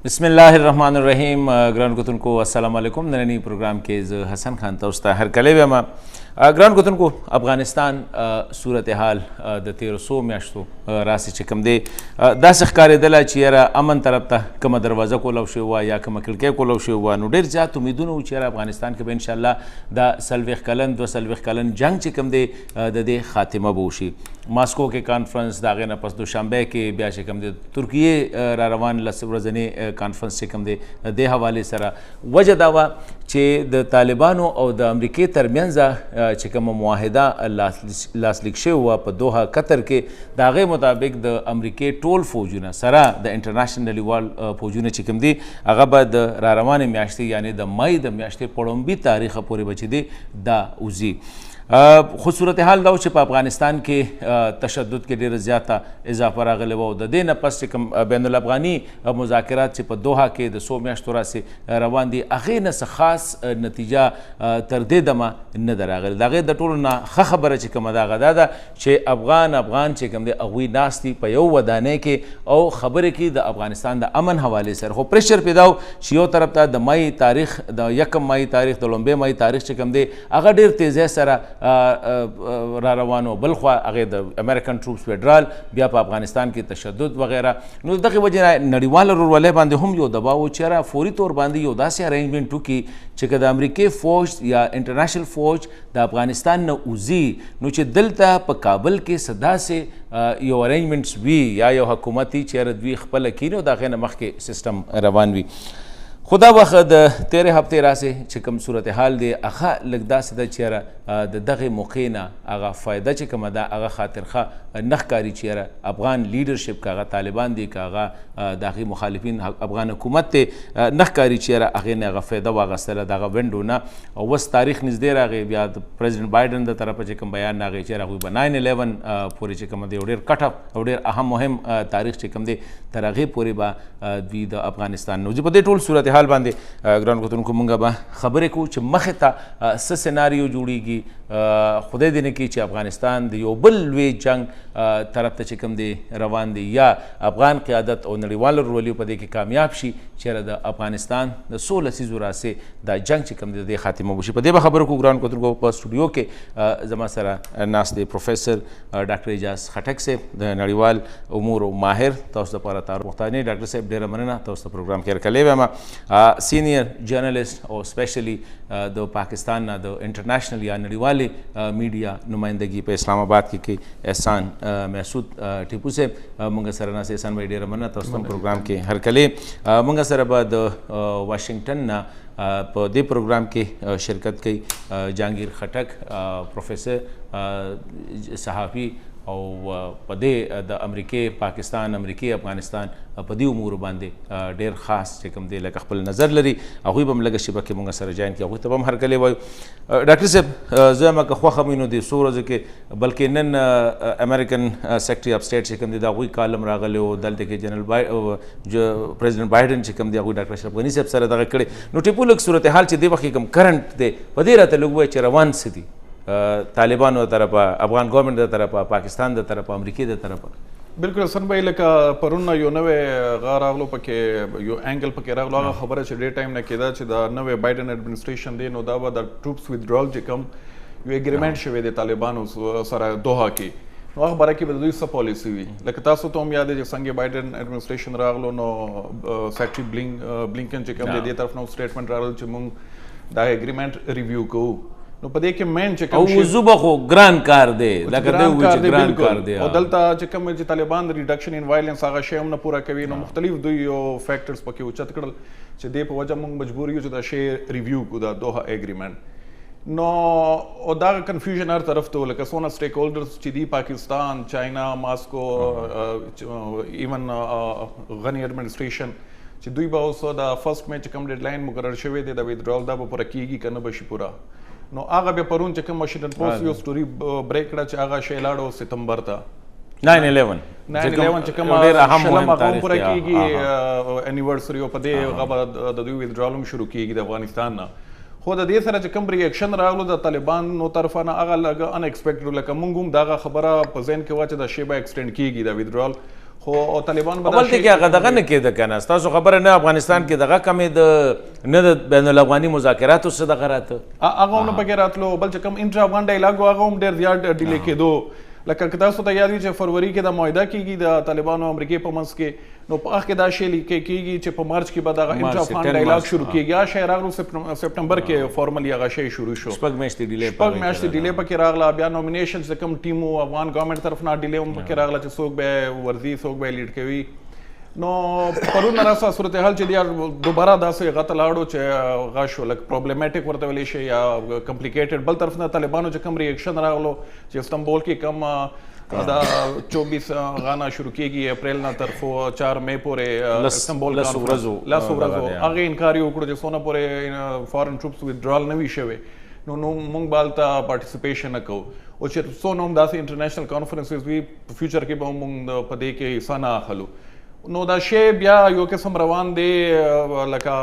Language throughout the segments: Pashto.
बिस्मिल्लाहिर्रहमानिर्रहीम। ग्रान कुतुन को अस्सलाम वालेकुम। नरनी प्रोग्राम के हसन खान तोस्ता हर कले वेमा ग्रान कुतुन को अफगानिस्तान सूरत हाल द 1300 म्याशतो राशि चिकम दे दस ख़ारे दला चेरा अमन तरफ ता कम दरवाज़ा को लव हुआ या कम खिड़की को लव हुआ नो डेर जात उम्मीदों चेरा अफगानिस्तान के इंशाल्लाह द सल्वेख कलन दो सल्वेख कलन जंग चिकम दे दे खातिमा बोशी मास्को के कॉन्फ्रेंस दागे न पस दोशंबे के ब्या चिकम दे तुर्की रा रवान लसरजने कॉन्फ्रेंस चिकम दे हवाले सरा वजह दावा चे द तालिबानों और द अमरीकी तरमियानजा चिकम मुआहिदा लासलिक हुआ प दोहा कतर के दागे मुताबिक द अमरीकी टोल फौजूना सरा द इंटरनेशनल वाल फौजूना चिकम दी अगबद रारवान म्याश्ती यानी द मई द म्याश्ती पड़ोंबी तारीख पूरे बची दे दा उजी खूबसूरत हाल दाव प अफगानिस्तान के तशद्दुद के ढेर ज़्यादा इजाफा रागले वो द दे नपस चिकम बैनुल अफ़गानी मुज़ाकरात प दोहा के द 100 म्याश्तोरा से रवान दी अगे न ख़ास नतीजा तरदे दमा न दरागल दागे द टोल ना खबर चिकम दागा दादा चे अफगान चिकम दे अगवी नास्ती पयो वदाने के और खबर की द अफगानिस्तान द अमन हवाले सर हो प्रेशर पैदाओ शियो तरफ ता द मई तारीख द यकम मई तारीख द लंबे मई तारीख चिकम दे अगर ढेर तेज़ सरा रा रवानो बलख्वा अगे द अमेरिकन ट्रूप्स फेडरल बिया प अफगानिस्तान की तशद्दुद वगैरह नो दगे वजह नड़ीवाल रोले बांधे हम यो दबाव चेहरा फौरी तौर बांधी यो दासे अरेंजमेंट की चिक द अमरीकी फौज या इंटरनेशनल फौज द अफगानिस्तान न उजी नो चे दिलता प काबल के सदा से यो अरेंजमेंट्स भी या यो हुकूमती चेहरा द्वी खपल कीनो दागे न मख के सिस्टम रवान भी खुदा वखद 13 हफ्ते रासे चिकम सूरत हाल दे अखा लगदा से द चेहरा द दगे मुखीना आगा फ़ायदा चिकम दा आगा खातिर खा नखकारी चेहरा अफगान लीडरशिप का आगा तालिबान दी का आगा दागी मुखालिफिन अफगान हुकूमत ते नखकारी चेहरा आगे ने आगा फ़ायदा वागा सला दागा विंडो ना और वस तारीख नज़दीर आगे बिया प्रेसिडेंट बाइडन द तरफ चिकम बयान नागे चेहरा हुई 9/11 पूरे चिकम दे उडेर कट ऑफ उडेर अहम मुहिम तारीख चिकम दे तरगे पूरे बा दी द अफगानिस्तान नो जब दे टोल सूरत हाल बांधे ग्राउंड को तुमको मंगा बा खबरें को च मखता सिनेरियो जुड़ीगी खुदे दिन की च अफगानिस्तान दी यो बलवे जंग तरफ त चिकम दे रवान दी या अफगान क़यादत और नड़ीवाल रोली पदे की कामयाब शी चेहरा द अफगानिस्तान द 16 सीजुरा से द जंग चिकम दे खातिमा बुशी पदे बा खबर को ग्राउंड को तुमको पर स्टूडियो के जमा सरा नास दे प्रोफेसर डॉक्टर एजाज खटक से द नड़ीवाल उमूर माहिर तौस पर तार मुख्तानी डॉक्टर साहब डेरा मनना तौस प्रोग्राम के कले वेमा सीनियर जर्नलिस्ट और स्पेशली दो पाकिस्तान ना दो इंटरनेशनल या नड़ीवाले मीडिया नुमाइंदगी पे इस्लामाबाद की एहसान महसूद टिपू से मंगा सरना से एहसान भाई डेरा मना तो प्रोग्राम के हर कले मंगा सरबाद वाशिंगटन ना दे प्रोग्राम के शिरकत की जहांगीर खटक प्रोफेसर सहाफ़ी और पदे द अमरीकी पाकिस्तान अमरीकी अफगानिस्तान पदी उमूर बांधे डेर ख़ास चिकम दे लग खपल नज़र लरी अहुई बम लग शिबा के मुंगा सर जाइन के अहुई तबम हर कले वायु डॉक्टर साहब जमा का ख्वा खमीनो दे सोरज के बल्कि नन अमेरिकन सेक्रेटरी ऑफ स्टेट चिकम दे दा अहुई कालम रागले ओ दलते के जनरल जो प्रेसिडेंट बाइडन चिकम दे अहुई डॉक्टर अशरफ गनी साहब सर दा कड़े नो टिपू लग सूरत हाल च दे वखी कम करंट दे पदे रहते लोग वो चरवान सिदी तालिबान द तरफ अफगान गवर्नमेंट द तरफ पाकिस्तान द तरफ अमरीकी द तरफ बिल्कुल सन भाई लका परुन यो नवे गारागलो पके यो एंगल पके रागलो खबर छ डे टाइम ने केदा छ द नवे बाइडन एडमिनिस्ट्रेशन दे नो दावा द ट्रूप्स विथड्रॉल जे कम यो एग्रीमेंट शवे दे तालिबान सरा दोहा की नो अखबार की बदली स पॉलिसी हुई लका तासो तो हम याद है संगे बाइडन एडमिनिस्ट्रेशन रागलो नो सेक्रेटरी ब्लिंकन जे कम दे तरफ नो स्टेटमेंट रागलो छ मुंग दा एग्रीमेंट रिव्यू को नो पदे के मेन चेक ओ जुबा को ग्रांड कार दे लगा दे वो ग्रांड कार दे और दलता चेक में तालिबान रिडक्शन इन वायलेंस आगा शेम न पूरा कवी नो मुख्तलिफ दुयो फैक्टर्स पके उचत कड़ल चे दे प वजह मंग मजबूरी हो च शे रिव्यू को दा दोहा एग्रीमेंट नो ओ दा कंफ्यूजन हर तरफ तो लका सोना स्टेक होल्डर्स ची दी Pakistan China Moscow even Ghani administration ची दुई बाउसो दा फर्स्ट में चकम डेडलाइन मुकरर शवे दे दा विथड्रॉल दा पूरा कीगी कन बशी पूरा नो आगा बे परून चकम वाशिंगटन पोस्ट यो स्टोरी ब्रेक रा च आगा शेलाडो सितंबर था 9/11 चकम शलम अकम पूरा कीगी एनिवर्सरी पदे गबा द दुई विथड्रॉल शुरू कीगी द अफगानिस्तान ना खुद दे सर चकम रिएक्शन रागलो द तालिबान नो तरफा ना आगा लगा अनएक्सपेक्टेड लका मुंगुम दागा खबरा पजेन के वाच द शेबा एक्सटेंड कीगी द विथड्रॉल خو طالبان به اول ته کې هغه دغه نه کېده کنه تاسو خبره نه افغانستان کې دغه کمې د نه د بین الافغاني مذاکراتو څه دغه راته هغه هم پکې راتلو بل چې کوم انټرا افغان ډایلاګ هغه هم ډېر زیات ډیلې کېدو لکه که تاسو ته یاد وي چې فروری کې د معاهده کېږي د طالبانو او امریکې په منځ کې نو په هغه کې دا شی لیکل کېږي چې په مارچ کې به دغه انټرا افغان ډایلاګ شروع کېږي یا شی راغلو سپټمبر کې فارملی هغه شی شروع شو شپږ میاشتې ډیلې پکې راغله بیا نومینیشن چې کوم ټیم افغان ګورنمنت طرف نه ډیلې هم پکې راغله چې څوک به ورځي څوک به لیډ کوي نو پرون راسه صورتحال چې دی دوباره داسې غته لاړو چې غاشو لک پرابلماتیک ورته ویلی شي یا کمپلیکیټډ بل طرف نه طالبانو چې کوم ریاکشن راغلو چې استنبول کې کم دا 24 غانا شروع کېږي اپریل نه تر 4 مې پورې استنبول کانفرنس لاس ورځو هغه انکار یې وکړو چې څونه پورې فارن ټروپس ویدرال نه وي شوی نو موږ بالته پارټیسپیشن نه کوو او چې څونه هم داسې انټرنیشنل کانفرنسز وي په فیوچر کې به موږ په دې کې حصه نه اخلو نو دا شی بیا یو قسم روان دی لکه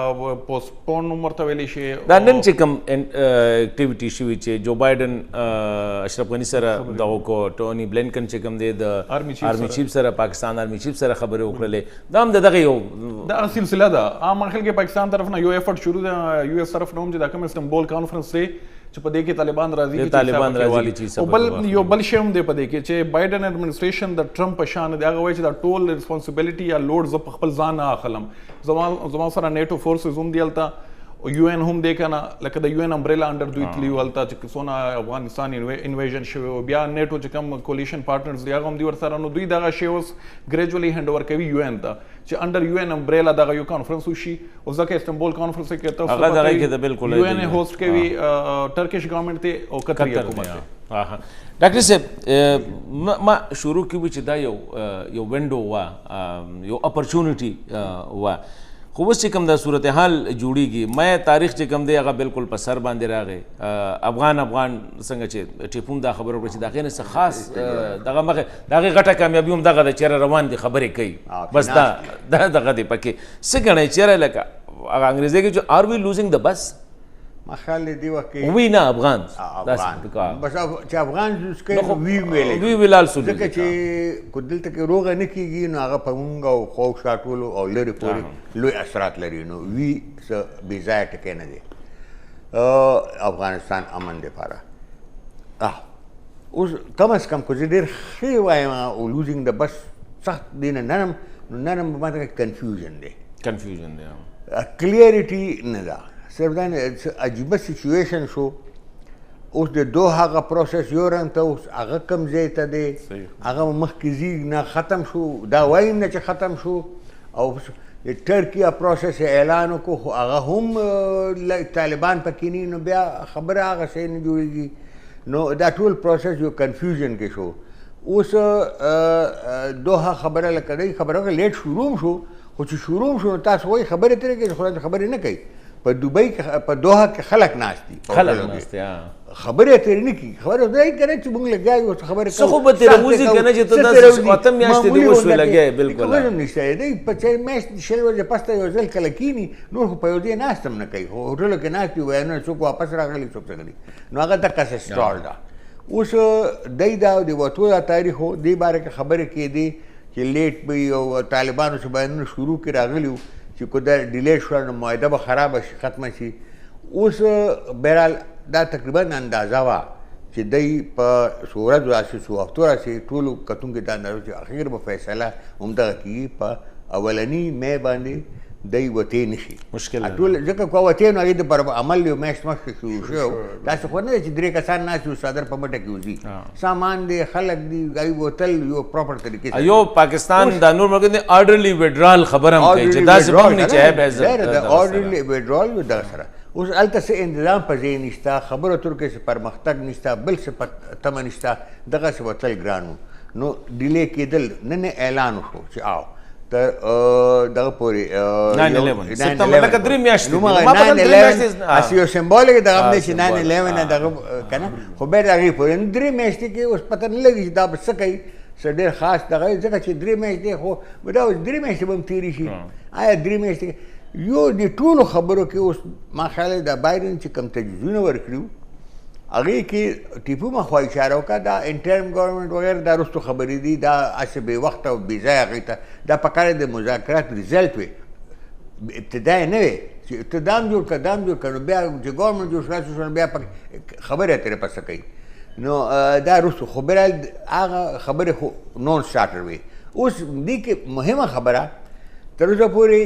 پوسټپون ورته ویلی شي دا نن چې کوم اکټیویټي شوي چې جو بایډن اشرف غني سره دغه کو ټونی بلینکن چې کوم دی د آرمي چیف سره پاکستان آرمي چیف سره خبرې وکړلې دا هم دغه یو دا سلسله ده عام خلک پاکستان طرف نه یو ایفورت شروع ده یو اس طرف نه هم چې دا کوم استنبول کانفرنس دی چې په دې کې طالبان راځي چې بل یو بل شی هم دی په دې کې چې بایډن اډمنسټریشن د ټرمپ په شان دی هغه وایي چې دا ټول ریسپانسیبিলিټي یا لوډ زه په خپل ځان نه اخلم زما سره نیټو فورسز هم دی هلته یو ان هم دی کنه لکه د یو ان امبریلا انډر دوی تلی ولته چې څونه افغانستان انویژن شوی او بیا نیټو چې کوم کولیشن پارټنرز دی هغه هم دی ورسره نو دوی دغه شی اوس ګریجولی هند اوور کوي یو ان ته چې انډر یو ان امبریلا دغه یو کانفرنس وشي او ځکه استنبول کانفرنس کې ته هغه دغه کې د بالکل یو ان هوست کوي ټرکیش ګورنمنت ته او قطري حکومت ته ډاکټر صاحب ما شروع کې چې دا یو وینډو وا یو اپورچونټي وا خو اوس چې کوم دا صورتحال جوړیږي مې تاریخ چې کوم دی هغه بالکل په سر باندې راغی افغان څنګه چې ټیپون دا خبره وکړه چې دا غینه څه خاص دغه مخه دغه غټه کامیابي هم دغه د چیرې روان دي خبرې کوي بس دا دغه دی پکې څه ګڼئ چیرې لکه هغه انګریزي کې چې آر وی لوزینګ د بس ما خیال دی وکه وی نه افغان بس چې افغان جوړ کړي وی ویلې وی ویلال سول ځکه چې کو دلته کې روغ نه کیږي نو هغه په مونږ او خو شاټولو او لری پورې لوی اثرات لري نو وی څه بیزای ټکې نه دي افغانستان امن دی لپاره اوس کم از کم کو ډیر خې وایم او لوزینګ د بس سخت دینه نرم باندې کنفیوژن دی کلیئرټی نه ده صرف دا عجیبه سچویشن شو اوس د دوه هغه پروسس یو رنګ ته اوس هغه کم ځای ته دی هغه مخکې زیږ نه ختم شو دا وایم نه چې ختم شو او د ټرکیا پروسس اعلان وکړو خو هغه هم طالبان پکې نه نو بیا خبره هغه شی نه جوړېږي نو دا ټول پروسس یو کنفیوژن کې شو اوس دوه خبره لکه دی خبره لیټ شروع شو خو چې شروع شو تاسو وایي خبرې ترې کوي خو خبرې نه کوي په دوبۍ کې په دوحه کې خلک ناست دي خبرې ترې نه کوي خبره دی که نه چې موږ لګیا یو خبرې څه خو به ترې وځي که نه چې ته داسې اته میاشتې دې وشوې لګیا بالکل خبره هم نشته دی په څه میاشتې شل ورځې پسته یو ځل کله کینی نور خو په یو ځای ناست هم نه کوي خو هوټلو کې ناست وي وایي نه څوک واپس راغلی څوک راغلی نو هغه دقسې سټال ده اوس دی دا د وتو دا تاریخ و دې باره کې خبرې کېدې چې لیټ به او طالبانو چې بیانونه شروع کې راغلي وو چې کو دا ډیلی شوه نو معاهده به خرابه شي ختمه شي اوس بهرحال دا تقریبا اندازه وه چې دی په څو ورځو راسي څو هفتو راسي ټولو کتونکو ته اندازه چې اخر به فیصله همدغه کېږي په اولني مې باندې دی وتې نه شي مشکل ټول ځکه که وتې نو هغې د پر عمل یو میاشت مخکې شروع شوی داسې خو نه دی چې درې کسان ناست وي څادر په مټه کې وځي سامان دی خلک دي هغوی وتل یو پراپر طریقې یو پاکستان دا نور ملک دی آرډرلی وډرال خبره هم کوي چې داسې هم نه چې عیب عزت آرډرلی وډرال یو دغه سره اوس هلته څه انتظام په ځای نشته خبرو تر کې څه پرمختګ نشته بل څه تمه نشته دغسې وتل ګران و نو ډیلی کېدل نن اعلان وشو چې آو تر دغه پورې 9/11 لکه درې میاشتې اسی یو سمبولیک دغه هم دی چې 9/11 دغه که نه خو بیا د هغې پورې درې میاشتې کې اوس پته نه لګي چې دا به څه کوي څه ډېر خاص دغه ځکه چې درې میاشتې خو دا اوس درې میاشتې به هم تېرې شي آیا درې میاشتې یو د ټولو خبرو کې اوس ما خیال د بایډن چې کوم تجویزونه ورکړي هغې کې ټیپو مخوا اشاره وکړه دا انټرم ګورنمنټ وغیره دا وروستو خبرې دي دا هسې بې وخته او بې ځایه هغې ته دا پکار د مذاکرات ریزلټ وي ابتدا یې نه وي چې ته دام جوړ کړه دام جوړ کړه نو بیا چې ګورنمنټ جوړ شو نو بیا پکې خبرې اترې پسه کوي نو دا وروستو خو بهرحال هغه خبرې خو نون سټارټر وي اوس دې کې مهمه خبره تر اوسه پورې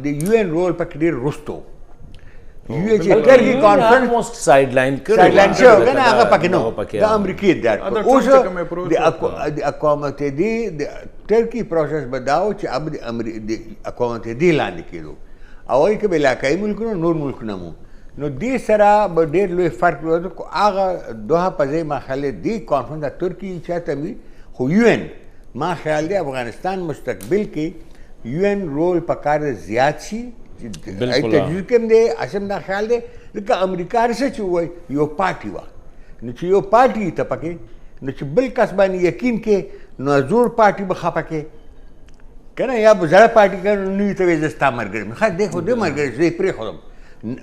د یو ان رول پکې ډېر وروستو چې ټرکی کانفرنس سایډلاین سایډلاین شو کنه هغه پکې نو د امریکې دا اوس د اقوام متحده د ټرکی پروسس بداو چې اب د اقوام متحده لاندې کېدو او هغې کې به علاقایي ملکونه نور ملکونه مو نو دې سره به ډېر لوی فرق و هغه دوه په ځای ما خیال دی دې کانفرنس د ترکي چاته وي خو یو ان ما خیال دی افغانستان مستقبل کې یو ان رول پکار زیات شي تجویز کوم دی اسم دا خیال دی لکه امریکا هر څه چې وایي یو پارټي وه نو چې یو پارټي ته پکې نو چې بل کس باندې یقین کې نو زوړ پارټي به خفه کې که نه یا به زړه پارټي که نو نوي ته وایي زه ستا ملګری یم ښه دی خو دی ملګری زه یې پرېښودم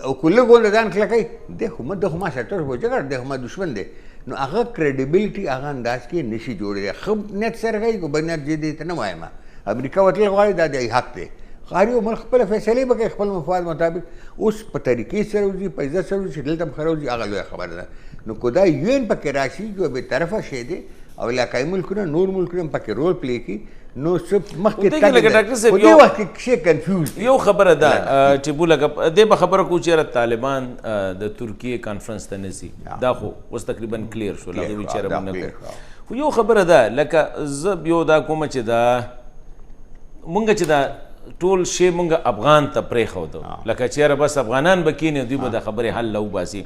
او که لږ ونه ځان کلکوي دی خو ما سره تاسو به جګړه دی خو ما دشمن دی نو هغه کریډیبلټي هغه انداز کې نشي جوړېدی ښه نیت سره کوي که بد نیت زه دې ته نه وایم امریکا ورتلل غواړي دا د حق دی هر یو ملک خپله فیصلې به کوي خپل مفاد مطابق اوس په طریقې سره وځي په عزت سره وځي چې دلته به ښه راوځي هغه لویه خبره ده نو که دا یو ان پکې راشي یو بې طرفه شی دی او علاقایي ملکونه نور ملکونه هم پکې رول پلی کړي نو څه مخکې تګ دی په دې وخت کې شی کنفیوز دی یو خبره ده چې بولګه دې به خبره کوو چې طالبان د ترکیې کانفرنس ته نه ځي دا خو اوس تقریبا کلیر شو لا هغوی چېرې به نه کوي خو یو خبره ده لکه زه یو دا کومه چې دا مونږ چې دا ټول شی مونږ افغان ته پرېښودو لکه چېرې بس افغانان به کښېني دوی به د خبرې حل له وباسي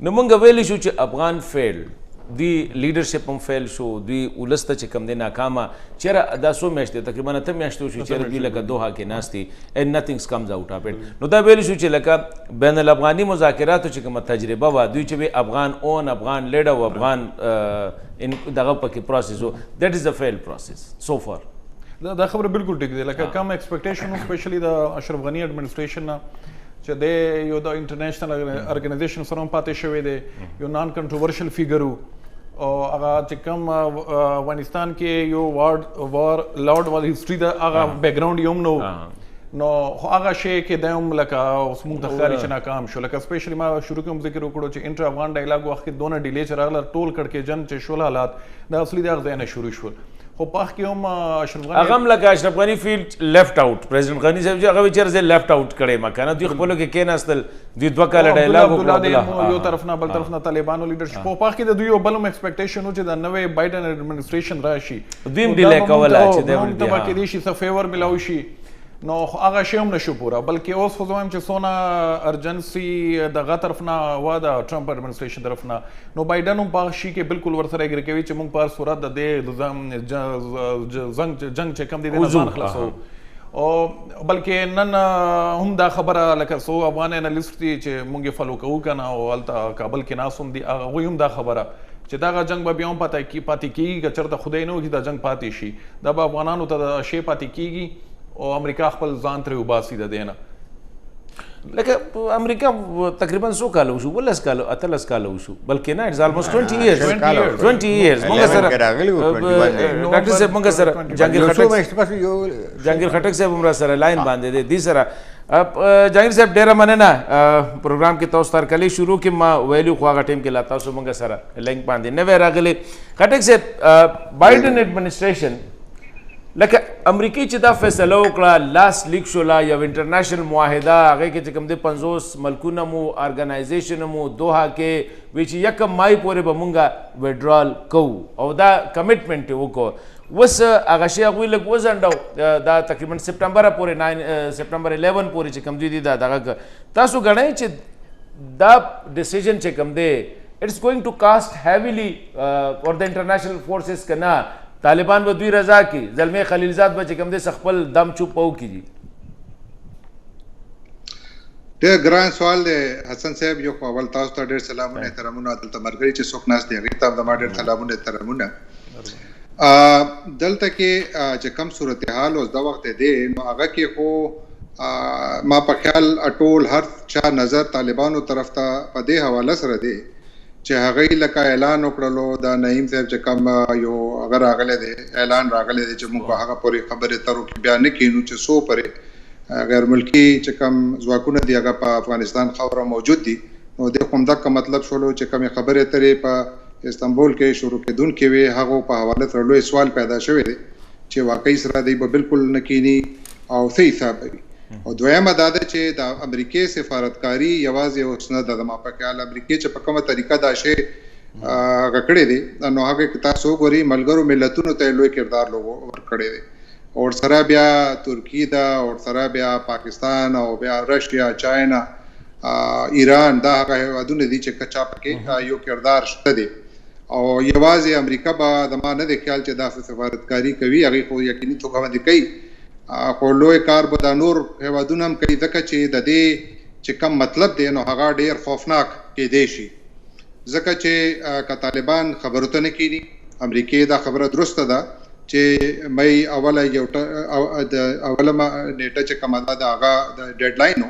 نو مونږ ویلی شو چې افغان فیلډ دوی لیډرشپ هم فیل شو دوی ولس ته چې کوم دی ناکامه چېرې دا څو میاشتې تقریبا 8 میاشتې وشو چېرې دوی لکه دوحه کې ناست دي اینډ نتھنګز کمز آوټ اف اټ نو دا ویلی شو چې لکه بین الافغاني مذاکراتو چې کومه تجربه وه دوی چې وی افغان اون افغان لیډ او افغان دغه پکې پروسس و دیٹ از ا فیل پروسس سو فار دا خبره بالکل ټیک دی لکه کم ایکسپیکټیشن سپیشلی د اشرف غنی ایڈمنسټریشن نه چې د یو د انټرنیشنل ارګنایزیشن سره پاتې شوی دی یو نان کنټروورشل فیګر او هغه چې کوم افغانستان کې یو وار لارډ وال هیستوري دا هغه بیک ګراوند یوم نو هغه شی کې د هم لکه اوس موږ د ښکاري چې ناکام شو لکه سپیشلی ما شروع کې هم ذکر وکړو چې انټر افغان ډایلاګ وخت کې دونه ډیلې چې راغله ټول کړکېچن چې شول حالات دا اصلي د هغه ځای نه شروع شول خو په هغه کې هم اشرف غني هغه هم لکه اشرف غني فیلډ لیفټ آوټ پریزیډنټ غني صاحب چې هغه ویچر زه لیفټ آوټ کړی ما کنه دوی خپلو کې کېناستل دوی دوه کاله ډایلاګ وکړو یو طرف نه بل طرف نه طالبانو لیډرشپ په هغه کې د دوی یو بل هم ایکسپیکټیشن و چې د نوې بایدن ایڈمنسټریشن راشي دوی هم ډیلی کوله چې دوی هم ته کې دي شي څه فیور ملاوي شي نو هغه شی هم نشو پوره بلکې اوس خو زموږ چې سونه ارجنسي دغه طرف نه وا د ټرمپ ایڈمنسټریشن طرف نه نو بایدن هم په شي کې بالکل ورسره اګری کوي چې موږ په صورت د جنگ چې کم دي د ځان خلاصو او بلکې نن هم دا خبره لکه سو افغان انالیست دي چې موږ فالو کوو کنه او الته کابل کې ناس هم دي هغه هم دا خبره چې دا جنگ به بیا هم پاتې کیږي که چېرته خدای نه وکړي دا جنگ پاتې شي دا به افغانانو ته شی پاتې کیږي او امریکا خپل ځان ترې وباسي د دې نه لکه امریکا تقریبا څو کاله وشو 18 کاله 18 کاله وشو بلکې نه اټس آلموست 20 years 20 years موږ سره ډاکټر صاحب موږ سره جهانگیر خټک صاحب هم را سره لاین باندې دي سره جهانگیر صاحب ډیره مننه پروګرام کې تاسو تر کلی شروع کې ما ویلو خو هغه ټیم کې لا تاسو موږ سره لینک باندې نه راغلي خټک صاحب بایدن ایڈمنسټریشن لکه امریکای چې دا فیصله وکړه لاس لیک شوله یو انټرنیشنل معاهده هغې کې چې کوم دی 50 ملکونه مو ارګنایزیشن مو دوحه کې وی چې 1 مای پورې به مونږ وډرال کوو او دا کمیټمنټ یې وکړو اوس هغه شی هغوی لږ وځنډو دا تقریبا سپټمبر پورې سپټمبر 11 پورې چې کوم دوی دي دا دغه تاسو ګڼئ چې دا ډیسیژن چې کوم دی اټس ګوینګ ټو کاسټ هیویلی فور د انټرنیشنل فورسز که نه طالبان به دوی رضا کی زلمی خلیلزاد به چې کوم دی خپل دم چوپ او کیږي ډېر ګران سوال دی حسن صاحب یو خو اول تاسو ته ډېر سلامونه احترامونه دلته مرګري چې څوک ناست دي هغې ته هم زما ډېر سلامونه احترامونه دلته کې چې کوم صورتحال اوس دا وخت دی نو هغه کې خو ما په خیال ټول هر چا نظر طالبانو طرف ته په دې حواله سره دی چې هغه لکه اعلان وکړلو د نعیم صاحب چې کوم یو هغه راغلی دی اعلان راغلی دی چې موږ په هغه پورې خبرې ترو کې بیا نه کینو چې څو پورې غیر ملکی چې کوم ځواکونه دي هغه په افغانستان خاوره موجود دي نو د کوم دغه مطلب شولو چې کوم خبرې ترې په استنبول کې شروع کېدونکې وي هغه په حواله سره لوی سوال پیدا شوی دی چې واقعي سره دی به بالکل نه کینی او څه حساب وي او دویمه دا ده چې د امریکای سفارتکاري یوازې اوس نه ده ما په خیال امریکای چې په کومه طریقه دا شی کړی دی نو هغه کې تاسو ګوري ملګرو ملتونو ته لوی کردار ورکړی دی او سره بیا ترکیه دا او سره بیا پاکستان او بیا رشیا چاینا ایران دا هغه هیوادونه دي چې کچا پکې یو کردار شته دی او یوازې امریکا به د ما نه دی خیال چې دا سفارتکاري کوي هغه خو یقیني توګه باندې کوي خو لوی کار به د نور هیوادونه هم کوي ځکه چې د دې چې کم مطلب دی نو هغه ډیر خوفناک کېدی شي ځکه چې که طالبان خبرو ته نه کینی امریکای دا خبره درسته ده چې مې اوله یو اوله نیټه چې کومه ده هغه د ډیډلاین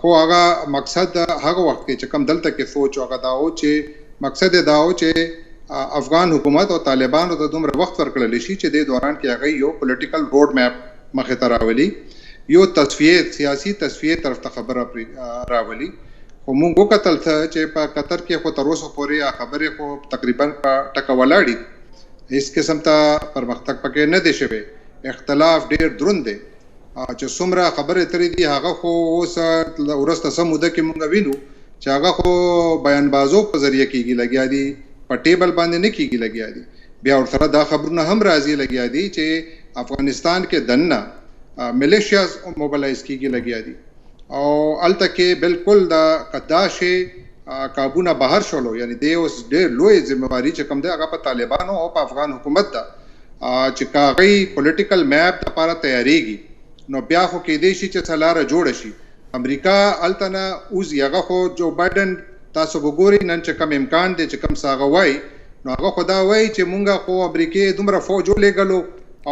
خو هغه مقصد هغه وخت کې چې کم دلته کې سوچ هغه دا و چې مقصد دا و چې افغان حکومت او طالبانو ته دومره وخت ورکړل شي چې د دوران کې هغه یو پولیټیکل روډ میپ مخې ته راولي یو تصفیه سیاسي تصفیه طرف ته خبره راولي خو موږ وکتل چې په قطر کې خو تر اوسه پورې خبرې خو تقریبا په ټکه ولاړې هیڅ قسم ته پرمختګ پکې نه دی شوی اختلاف ډیر دروند دی چې څومره خبرې ترې دي هغه خو اوس ورسته سم موده کې موږ وینو چې هغه خو بیانبازو په ذریعه کېږي لګیا دي په ټیبل باندې نه کېږي لګیا دي بیا ورسره دا خبرونه هم راځي لګیا دي چې افغانستان کې دننه ملیشیاز موبلایز کېږي لګیا دي او هلته کې بالکل د قداشي کابونه بهر شولو یعنی دی اوس ډېر لوی ذمہواري چې کوم دی هغه په طالبانو او په افغان حکومت ده چې کاغی پولیټیکل میپ لپاره تیاریږي نو بیا خو کېدی شي چې څلاره جوړ شي امریکا هلته نه اوس هغه خو جو بایډن تاسو وګورئ نن چې کوم امکان دی چې کوم ساغه وای نو هغه خدا وای چې مونږه خو امریکای دومره فوج ولېګلو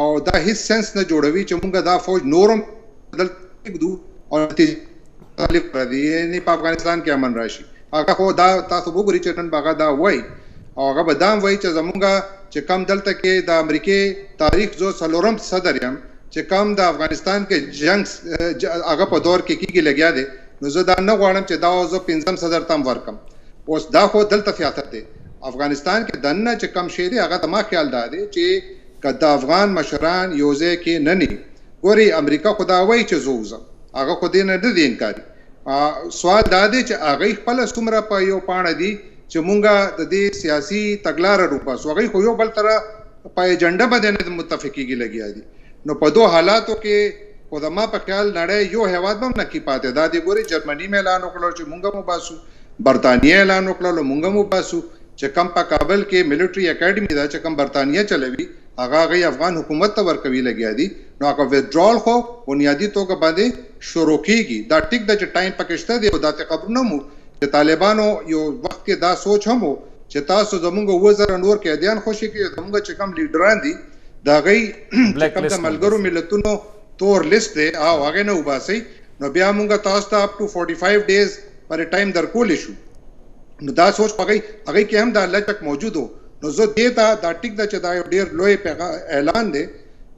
او دا هیڅ سنس نه جوړوي چې مونږه دا فوج نورم بدل کړو او طالب پر دی نه په افغانستان کې امن راشي هغه خو دا تاسو وګورئ چې نن باغ دا وای او هغه به دام وای چې زمونږه چې کم دلته کې د امریکای تاریخ جو سلورم صدر یم چې کم د افغانستان کې جنگ هغه په دور کې کیږي لګیا دی نو زه دا نه غواړم چې دا زه پنځم صدر تم ورکم اوس دا خو دلته سیاست دی افغانستان کې دننه چې کم شی دی هغه ما خیال دا دی چې که د افغان مشران یو ځای کې نه ني ګوري امریکا خو دا وایي چې زه وځم هغه خو دې نه دی انکاري سوال دا دی چې هغه خپل څومره په یو پاڼه دي چې مونږه د دې سیاسي تګلاره روپاسو هغه خو یو بل تر په ایجنډا باندې نه متفقېږي لګیا دي نو په دوه حالاتو کې خو د ما په خیال نړۍ یو هیواد هم نه کی پاتې دا دی ګوري جرمني مې اعلان وکړو چې مونږ مو باسو برتانیې اعلان وکړو مونږ مو باسو چې کم په کابل کې ملټري اکیډمي دا چې کم برتانیې چلوي هغه غي افغان حکومت ته ورکوي لګیا دي نو هغه ویدرال خو بنیادی توګه باندې شروع کیږي دا ټیک د ټایم پکشته دی او دا خبرونه مو چې طالبانو یو وخت کې دا سوچ هم چې تاسو زمونږ وزر نور کې دیان خوشي کې زمونږ چې کم لیډران دي دا غي کم د ملګرو ملتونو تور لیست دی او هغه نه وباسي نو بیا مونږه تاسو ته اپ ټو 45 ډیز پر ټایم درکول شو نو دا سوچ پغی هغه کې هم دا لچک موجود نو زه دې ته دا ټیک دا چې دا ډیر لوی اعلان دی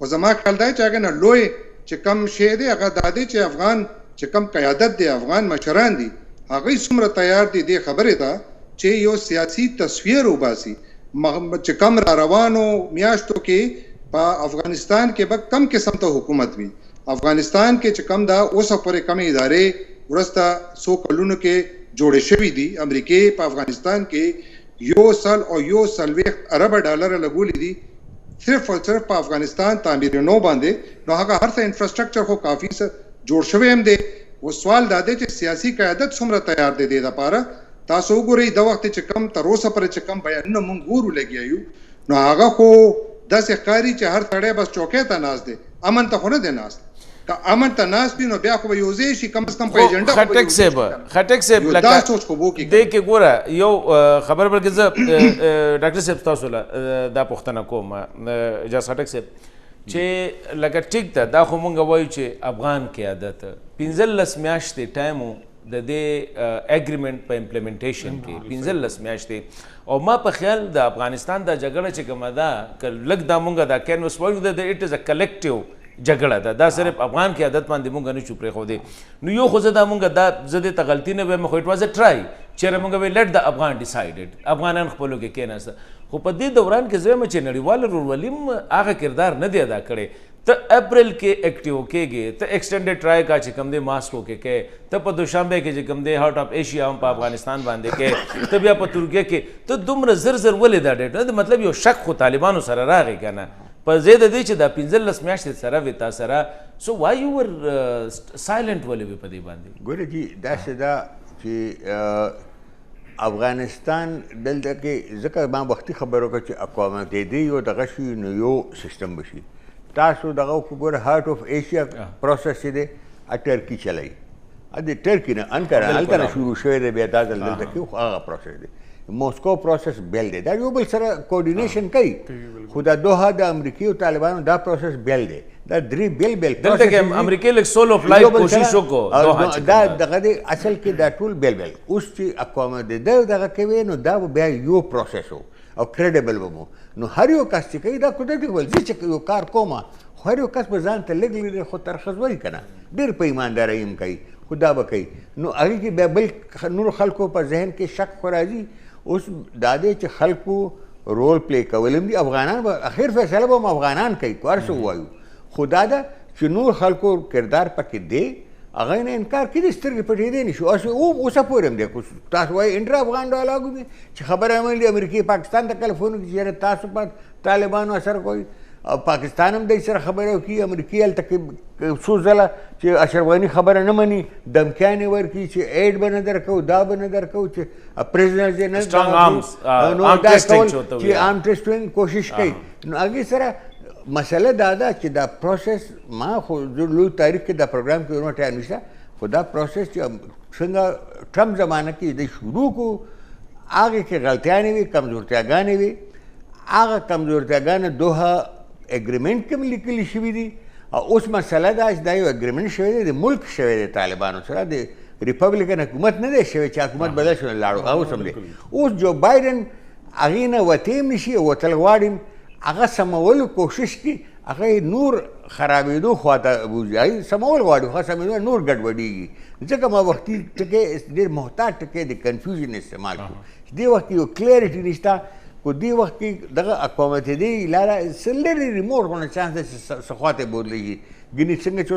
او زما خیال دی چې هغه نه لوی چې کم شی دی هغه د دې چې افغان چې کم قیادت دی افغان مشران دي هغه څومره تیار دي د خبره ده چې یو سیاسي تصویر وباسي چې کم را روانو میاشتو کې په افغانستان کې به کم قسم ته حکومت وي افغانستان کې چې کم دا اوسه پورې کم ادارې ورسته 100 کلونو کې جوړې شوې دي امریکای په افغانستان کې یو سل او یو سلويخ ارب ډالر لګولې دي صرف او صرف په افغانستان تعمیر نو باندې نو هغه هر څه انفراستراکچر خو کافي جوړ شوی هم دی و سوال دا دی چې سیاسي قیادت څومره تیار دی د لپاره تاسو وګورئ د وخت چې کم تر اوسه پر چې کم بیانونه مونږ ګورو لګیایو نو هغه خو داسې ښکاري چې هر سړی بس چوکۍ ته ناست دی امن ته خو نه دی ناست که امن ته ناست وي نو بیا خو به یو ځای شي کم از کم په ایجنډا خټک صاحب دا سوچ خو وو کې دې کې ګوره یو خبر بلکې زه ډاکټر صاحب تاسو له دا پوښتنه کوم اجازه خټک صاحب چې لکه ټیک ده دا خو مونږ وایو چې افغان قیادت 15 میاشتې ټایم د دې اګریمنٹ په امپلیمنټیشن کې 15 میاشتې او ما په خیال د افغانستان د جګړه چې کومه ده که لږ دا مونږ دا کینوس وایو د اټ از ا کلیکټیو جګړه ده دا صرف افغان کې عادت باندې مونږ نه شو پرېښودی نو یو خو زه دا مونږ دا زه دې ته غلطي نه وایم خو اټ واز ا ټرای چېرې مونږ وی لیټ د افغان ډیسایډډ افغانان خپلو کې کېناسته خو په دې دوران کې زه وایم چې نړیوال ورورولي هغه کردار نه دی ادا کړی ته اپریل کې ایکټیو کېږي ته ایکسټینډډ ټرای کا چې کوم دی ماسکو کې کې ته په دوشنبه کې چې کوم دی هارټ اف ایشیا هم په افغانستان باندې کې ته بیا په ترکیه کې ته دومره زر زر ولې دا ډیټ نه مطلب یو شک خو طالبانو سره راغی که نه په ځای د دې چې دا 15 میاشتې سره وي تا سره سو وای یو ور سایلنټ ولې وي په دې باندې ګوره جي داسې ده چې افغانستان دلته کې ځکه ما وختي خبر وکړه چې اقوام متحده یو دغه شي نو یو سیستم بشي تاسو دغه وګوره هارټ اف ایشیا پروسس چې دی ټرکي چلایي د ټرکي نه انکره هلته نه شروع شوی دی بیا دا ځل دلته کې خو هغه پروسس دی موسکو پروسس بیل دی دا یو بل سره کوارډینیشن کوي خو دا دوحه د امریکي او طالبانو دا پروسس بیل دی دا درې بیل بیل دلته کې امریکا لک سولو فلایټ کوشش وکړو دا دغه دی اصل کې دا ټول بیل بیل اوس چې اقوام متحده دغه کوي نو دا بیا یو پروسس وو او کریډیبل ومو نو هر یو کس چې کوي دا قدرت دی ول چې یو کار کومه خو هر یو کس به ځان ته لږ لري خو ترخص وایي که نه ډېر په ایماندارۍ هم کوي خو دا به کوي نو هغې کې بیا بل نورو خلکو په ذهن کې شک خو راځي اوس دا دی چې خلکو رول پلی کول هم دي افغانان به اخر فیصله به هم افغانان کوي که هر څه ووایو خو دا ده چې نور خلکو کردار پکې دی هغه نه انکار کړي سترګې پټېدی نه شو اوسه پورې هم دی تاسو وایي انټر افغان ډایلاګ دي چې خبره هم دي امریکې پاکستان ته کله فون وکړي چې تاسو په طالبانو اثر کوئ او پاکستان هم دی سره خبره وکړي امریکې هلته کې څو ځله چې اشرف غني خبره نه مني دمکیانې ورکړي چې ایډ به نه درکوو دا به نه درکوو چې پریزنرز یې نه نو دا کول چې عام ټیسټینګ کوشش کوي نو هغې سره مسله دا ده چې دا پروسس ما خو لوی تاریخ کې دا پروګرام کې ورنه ټایم نشته خو دا پروسس چې څنګه ټرمپ زمانه کې د شروع کو هغې کې غلطیانې وي کمزورتیاګانې وي هغه کمزورتیاګانې دوحه اګریمنټ کې هم لیکلي شوي دي او اوس مسله دا چې دا یو اګریمنټ شوی دی د ملک شوی دی طالبانو سره د ریپبلیکن حکومت نه دی شوی چې حکومت بدل شو لاړو هغه اوس هم دی اوس جو بایډن هغې نه وتی هم نشي وتل غواړي هغه سمولو کوشش کوي هغه نور خرابېدو خواته بوځي هغه سمول غواړي خو سمېدو نور ګډوډېږي ځکه ما وختي ټکي ډېر محتاط ټکي د کنفیوژن استعمال کړو دې وخت یو کلیرټي نشته کو دې وخت کې دغه اقوام متحده لاره سلري ریموټ غوڼه چانس ده چې څه خواته بودلېږي ګینې څنګه چې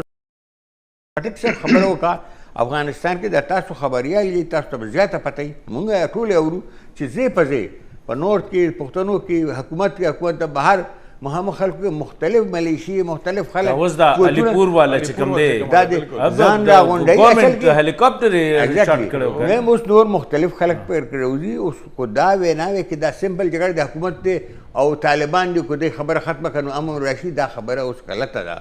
پټک سره خبره وکړه افغانستان کې د تاسو خبریال یې تاسو ته زیاته پته وي مونږ ټول اورو چې ځای په ځای په نورت کې پښتنو کې حکومت ته بهر مهمو خلکو کې مختلف ملیشي مختلف خلک اوس دا علیپور والا چې کوم دی دا د ځان راغونډوي ګورنمنت هلیکاپټر یې شاټ کړو هم اوس نور مختلف خلک پیر کړو دي اوس کو دا ویناوي کې دا سمپل جګړه د حکومت دی او طالبان دی کو دې خبره ختمه کړو امر راشي دا خبره اوس غلطه ده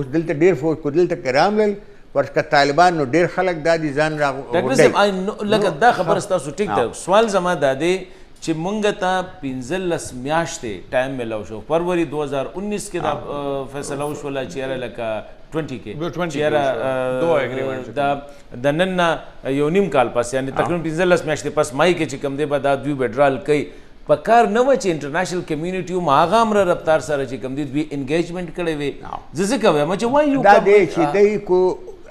اوس دلته ډیر فوج کو دلته کرام لل ورکه طالبان نو ډیر خلک دا دي ځان راغونډوي لکه دا خبره تاسو ټیک ده سوال زما دا دی چې مونږ ته 15 میاشتې ټایم ملو شو فروری 2019 کې دا فیصله وشوله چې لکه 20 کې چې د نن یو نیم کال پس یعنی تقریبا 15 میاشتې پس مای کې چې کوم دی به دا دوی وډرال کوي په کار نه و چې انټرنیشنل کمیونټي هم هغه امر رفتار سره چې کوم دی دوی انګیجمنټ کړی وي زه ځکه وایم چې وایي دا دی چې دی کو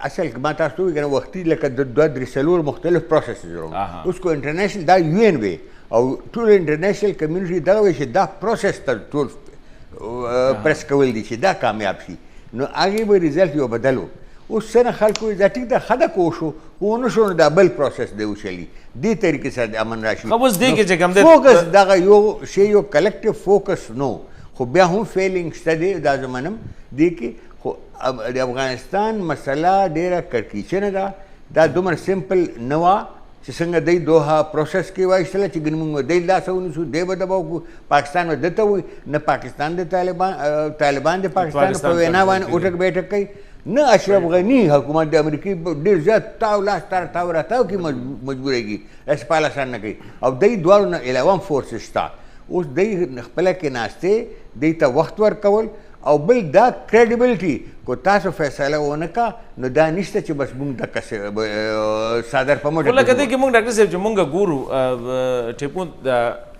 اصل ما تاسو وایي کنه وختي لکه د دوه درې څلور مختلف پروسسز اوس کو انټرنیشنل دا یو ان وي او ټول انټرنیشنل کمیونټي دغه وایي چې دا پروسس تر ټول پرس کول دي چې دا کامیاب شي نو هغې به ریزلټ یو بدلو اوس څنګه خلکو دا ټیک ده ښه ده که وشو که ونه شو نو دا بل پروسس دی وچلي دې طریقې سره د امن راشي اوس دې کې چې کوم دی فوکس دغه یو شی یو کلیکټیو فوکس نو خو بیا هم فیلینګ شته دی دا زمانم دې کې خو د افغانستان مسله ډېره کړکېچنه ده دا دومره سمپل نه وه چې څنګه دی دوحه پروسس کې وایستله چې ګنې مونږ دی لاسه ونیسو دی به دباو کړو پاکستان به دته وایي نه پاکستان د طالبان د پاکستان په وینا باندې اوټک بیټک کوي نه اشرف غني حکومت د امریکې ډېر زیات تاو لاس تاو راتاو کې مجبورېږي اسې پال اسان نه کوي او دی دواړو نه علاوه هم فورسز شته اوس دی خپله کې ناستې دی ته وخت ورکول او بل دا کریډیبلټي کو تاسو فیصله ونه کا نو دا نشته چې بس مونږ د کس صادر په موټه ولکه دې کې مونږ ډاکټر صاحب چې مونږ ګورو ټیپو د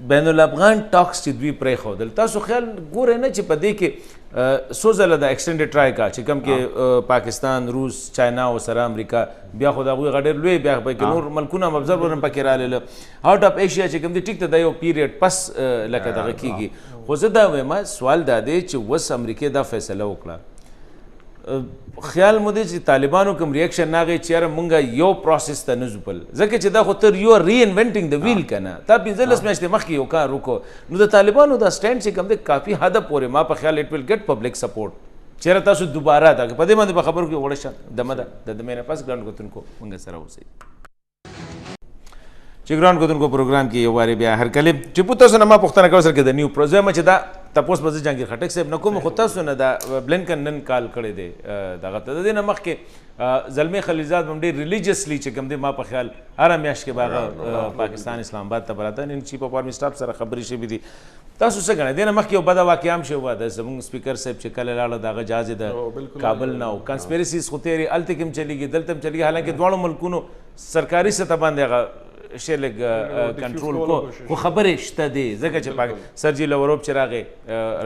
بین الافغان ټاکس چې دوی پرې خو دل تاسو خیال ګورئ نه چې په دې کې څو ځله د ایکسټینډډ ټرای کا چې کم کې پاکستان روس چاینا او سره امریکا بیا خو د هغوی غډېر لوی بیا پکې نور ملکونه هم ابزرور هم پکې راغلل آوټ اف ایشیا چې کوم دی ټیک ته دا یو پیریډ پس لکه دغه کېږي خو زه دا وایم سوال دا دی چې اوس امریکې دا فیصله وکړه خیال مو دی چې طالبانو کوم ریاکشن ناغی چې یاره مونږ یو پروسس ته نه ځو پل ځکه چې دا خو تر یو ری انوینټینګ د ویل که نه تا 15 میاشتې مخکې یو کار وکړو نو د طالبانو دا سټینډ چې کوم دی کافي حده پورې ما په خیال اټ ویل ګیټ پبلک سپورټ چېرې تاسو دوباره دا په دې باندې په خبرو کې وړه شه دمه ده د دمې نه پس ګران کتونکو مونږ سره اوسئ چې ګران کتونکو پروګرام کې یو وارې بیا هر کله چې په تاسو نه ما پوښتنه کوم سره کې د نیو پروژه چې دا تاسو به جهانگیر خټک صاحب نه کوم خو تاسو نه دا بلنکن نن کال کړی دی دغه ته د دې نه مخکې زلمی خلیلزاد هم ډېر ریلیجیسلی چې کوم دی ما په خیال هره میاشت کې به پاکستان اسلام آباد ته براته نن چیف اف آرمی سټاف سره خبرې شوې دي تاسو څه ګڼئ دې نه مخکې یو بده واقعه هم شوې وه د زموږ سپیکر صاحب چې کله لاړه د هغه جهاز د کابل نه او کنسپیرسیز خو تیرې هلته کې هم چلیږي دلته هم چلیږي حالانکې دواړو ملکونو سرکاري سطح باندې هغه شی لږ کنټرول کو خو خبرې شته دی ځکه چې سرجي لوروف چې راغی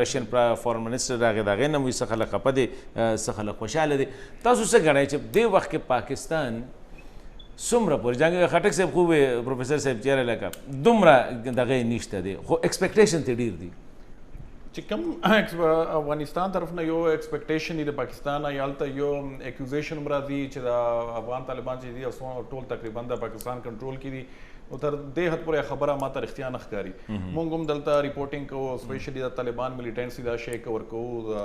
رشین فورن منسټر راغی د هغې نه موږ څه خلک خفه دي څه خلک خوشحاله دي تاسو څه ګڼئ چې دې وخت کې پاکستان څومره پورې جهانګیر خټک صاحب خو پروفیسر صاحب چې یاره لکه دومره دغه نشته دی خو ایکسپیکټیشن ته ډېر دي چې کوم افغانستان طرف نه یو ایکسپیکټیشن دی د پاکستان یا هلته یو اکیوزیشن هم راځي چې د افغان طالبان چې دي ټول تقریبا د پاکستان کنټرول کې دي او تر دې حد پورې خبره ماته رښتیا نه ښکاري موږ هم دلته ریپورټینګ کوو سپیشلی د طالبان ملیټنسي دا شی کور کوو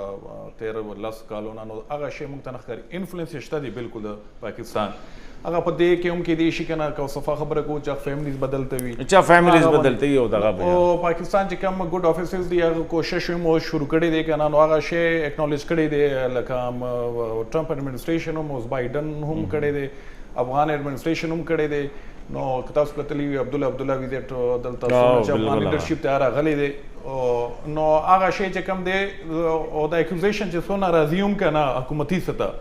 13 کالونه نو هغه شی موږ ته نه ښکاري انفلوئنس شته دی بالکل د پاکستان هغه په دې کې هم کې دی شي کنه کو صفه خبره کو چې فیملیز بدلته وي چې فیملیز بدلته وي او دغه او پاکستان چې کوم ګډ افیسز دی هغه کوشش مو شروع کړی دی کنه نو هغه شی اکنالج کړی دی لکه ټرمپ اډمنسټریشن هم اوس بایدن هم کړی دی افغان اډمنسټریشن هم کړی دی نو تاسو کتلی عبدالله ویزټ دلته چې افغان لیډرشپ ته راغلی دی نو هغه شی چې کوم دی او د اکوزیشن چې څونه راځي هم کنه حکومتي سطح